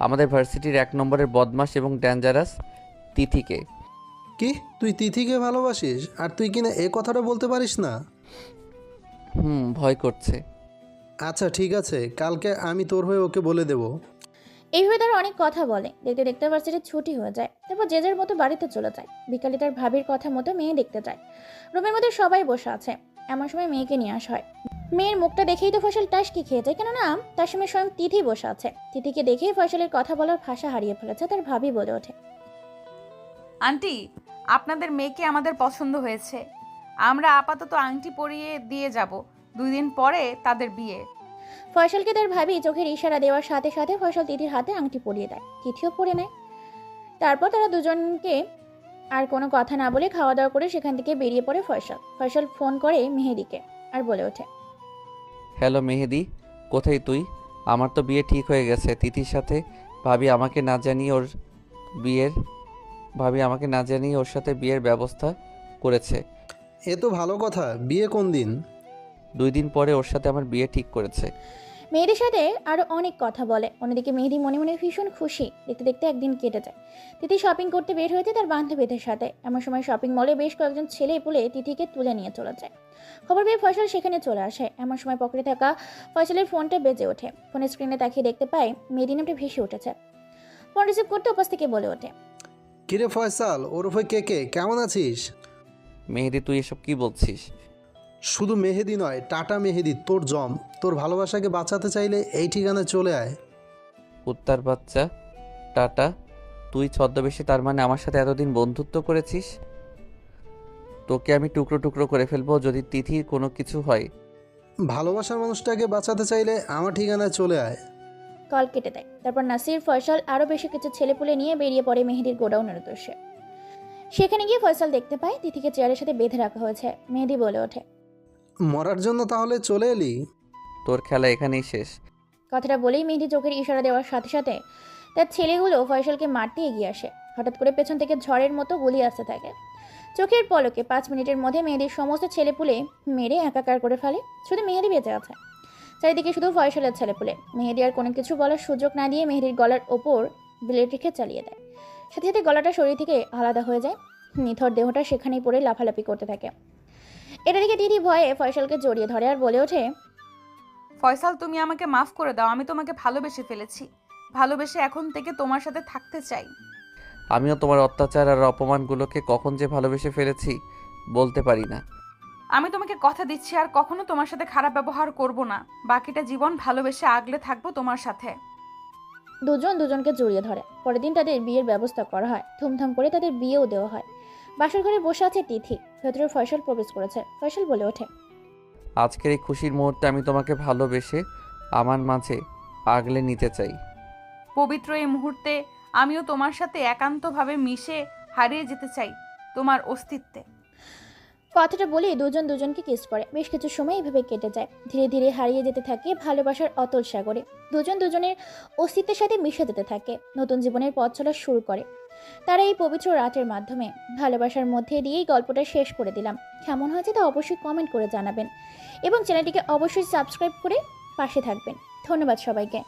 আমাদের ভার্সিটির 1 নম্বরের বদমাস এবং ডেঞ্জারাস তিথিকে। কি, তুই তিথিকে ভালোবাসিস আর তুই কিনা এ কথাটা বলতে পারিস না? ভয় করছে। আচ্ছা ঠিক আছে, কালকে আমি তোর হয়ে ওকে বলে দেব। এইভাবে তারা অনেক কথা বলে। দেখতে দেখতে ভার্সিটির ছুটি হয়ে যায়। তারপর যে যার মতো বাড়িতে চলে যায়। বিকালে তার ভাবির কথা মতো মেয়ে দেখতে যায়। রুমের মধ্যে সবাই বসে আছে। এমন সময় মেয়েকে নিয়ে আসা হয়। মেয়ের মুখটা দেখেই তো ফয়সাল টাসকি খেয়ে যায়, কেননা তার সামনে স্বয়ং তিথি বসে আছে। তিথিকে দেখেই ফয়সালের কথা বলার ভাষা হারিয়ে ফেলেছে। তার ভাবি বলে ওঠে, আন্টি, আপনাদের মেয়েকে আমাদের পছন্দ হয়েছে। আমরা আপাতত আংটি পরিয়ে দিয়ে যাব, 2 দিন পরে তাদের বিয়ে। ফয়সালকে তার ভাবি চোখের ইশারা দেওয়ার সাথে সাথে ফয়সাল তিথির হাতে আংটি পরিয়ে দেয়। তিথিও পরে নেয়। তারপর তারা দুজনকে আর কোনো কথা না বলে খাওয়া দাওয়া করে সেখান থেকে বেরিয়ে পড়ে ফয়সাল। ফয়সাল ফোন করে মেহেদিকে আর বলে ওঠে, হ্যালো মেহেদি, কোথায় তুই? আমার তো বিয়ে ঠিক হয়ে গেছে তিথির সাথে। ভাবি আমাকে না জানিয়ে ওর সাথে বিয়ের ব্যবস্থা করেছে। এ তো ভালো কথা। বিয়ে কোন দিন? 2 দিন পরে ওর সাথে আমার বিয়ে ঠিক করেছে। মেহেদির সাথে আরো অনেক কথা বলে। অন্যদিকে মেহেদি মনে মনে ভীষণ খুশি। দেখতে দেখতে একদিন কেটে যায়। তিথি শপিং করতে বের হয়েছে তার বান্ধবীদের সাথে। এমন সময় শপিং মলে বেশ কয়েকজন ছেলে পুলে তিথিকে তুলে নিয়ে চলে যায়। খবর পেয়ে ফয়সাল সেখানে চলে আসে। এমন সময় পকেটে থাকা ফয়সালের ফোনটা বেজে ওঠে। ফোনের স্ক্রিনে তাকিয়ে দেখতে পায় মেহেদি নামটা ভেসে উঠেছে। ফোন রিসিভ করতে উপাস থেকে বলে ওঠে, কিরে ফয়সাল, ওরফে কে কে, কেমন আছিস? মেহেদি, তুই এসব কি বলছিস? শুধু মেহেদি নয়, টাটা মেহেদি, তোর জম। তোর ভালোবাসাকে বাঁচাতে চাইলে এই ঠিকানায় চলে আয়। কুত্তার বাচ্চা, টাটা। তুই ছদ্মবেশে তার মানে আমার সাথে এতদিন বন্ধুত্ব করেছিস? তোকে আমি টুকরো টুকরো করে ফেলবো যদি তিথির কোনো কিছু হয়। ভালোবাসার মানুষটাকে বাঁচাতে চাইলে আমার ঠিকানায় চলে আয়। কল কেটে দেয়। তারপর নাসির, ফয়সাল আরও বেশি কিছু ছেলেপুলে নিয়ে বেরিয়ে পড়ে মেহেদির গোডাউনের উদ্দেশ্যে। সেখানে গিয়ে ফয়সাল দেখতে পায় তিথিকে চেয়ারের সাথে বেঁধে রাখা হয়েছে। মেহেদি বলে ওঠে, মরার জন্য তাহলে চলে এলি? তোর খেলা এখানেই শেষ। কথাটা বলেই মেহেদি চোখের ইশারা দেওয়ার সাথে সাথে তার ছেলেগুলো ফয়সালকে মারতে এগিয়ে আসে। হঠাৎ করে পেছন থেকে ঝড়ের মতো গুলি আসতে থাকে। চোখের পলকে 5 মিনিটের মধ্যে মেহেদির সমস্ত ছেলেপুলে মেরে একাকার করে ফেলে। শুধু মেহেদি বেঁচে আছে। চারিদিকে শুধু ফয়সালের ছেলেপুলে। মেহেদি আর কোনো কিছু বলার সুযোগ না দিয়ে মেহেদির গলার ওপর ব্লেড রেখে চালিয়ে দেয়। সাথে সাথে গলাটা শরীর থেকে আলাদা হয়ে যায়। নিথর দেহটা সেখানেই পড়ে লাফালাফি করতে থাকে। এটা দেখে দিদি ভয়ে ফয়সালকে জড়িয়ে ধরে আর বলে ওঠে, ফয়সাল, তুমি আমাকে মাফ করে দাও। আমি তোমাকে ভালোবেসে ফেলেছি। ভালোবেসে এখন থেকে তোমার সাথে থাকতে চাই। আমিও তোমার অত্যাচার আর অপমানগুলোকে কখন যে ভালোবেসে ফেলেছি বলতে পারি না। আমি তোমাকে কথা দিচ্ছি আর কখনো তোমার সাথে খারাপ ব্যবহার করব না। বাকিটা জীবন ভালোবেসে আগলে থাকবো তোমার সাথে। দুজন দুজনকে জড়িয়ে ধরে। পরের দিন তাদের বিয়ের ব্যবস্থা করা হয়। ধুমধাম করে তাদের বিয়েও দেওয়া হয়। বাসর ঘরে বসে আছে তিথি। ভেতরে ফয়সাল প্রবেশ করেছে। ফয়সাল বলে ওঠে, আজকের এই খুশির মুহূর্তে আমি তোমাকে ভালোবেসে আমার মাঝে আগলে নিতে চাই। পবিত্র এই মুহূর্তে আমিও তোমার সাথে একান্তভাবে মিশে হারিয়ে যেতে চাই তোমার অস্তিত্বে। কথাটা বলেই দুজন দুজনকে কিস করে। বেশ কিছু সময় এভাবে কেটে যায়। ধীরে ধীরে হারিয়ে যেতে থাকে ভালোবাসার অতল সাগরে। দুজন দুজনের অস্তিত্বের সাথে মিশে যেতে থাকে। নতুন জীবনের পথ চলা শুরু করে তারা এই পবিত্র রাতের মাধ্যমে। ভালোবাসার মধ্যে দিয়েই গল্পটা শেষ করে দিলাম। কেমন হয়েছে তা অবশ্যই কমেন্ট করে জানাবেন এবং চ্যানেলটিকে অবশ্যই সাবস্ক্রাইব করে পাশে থাকবেন। ধন্যবাদ সবাইকে।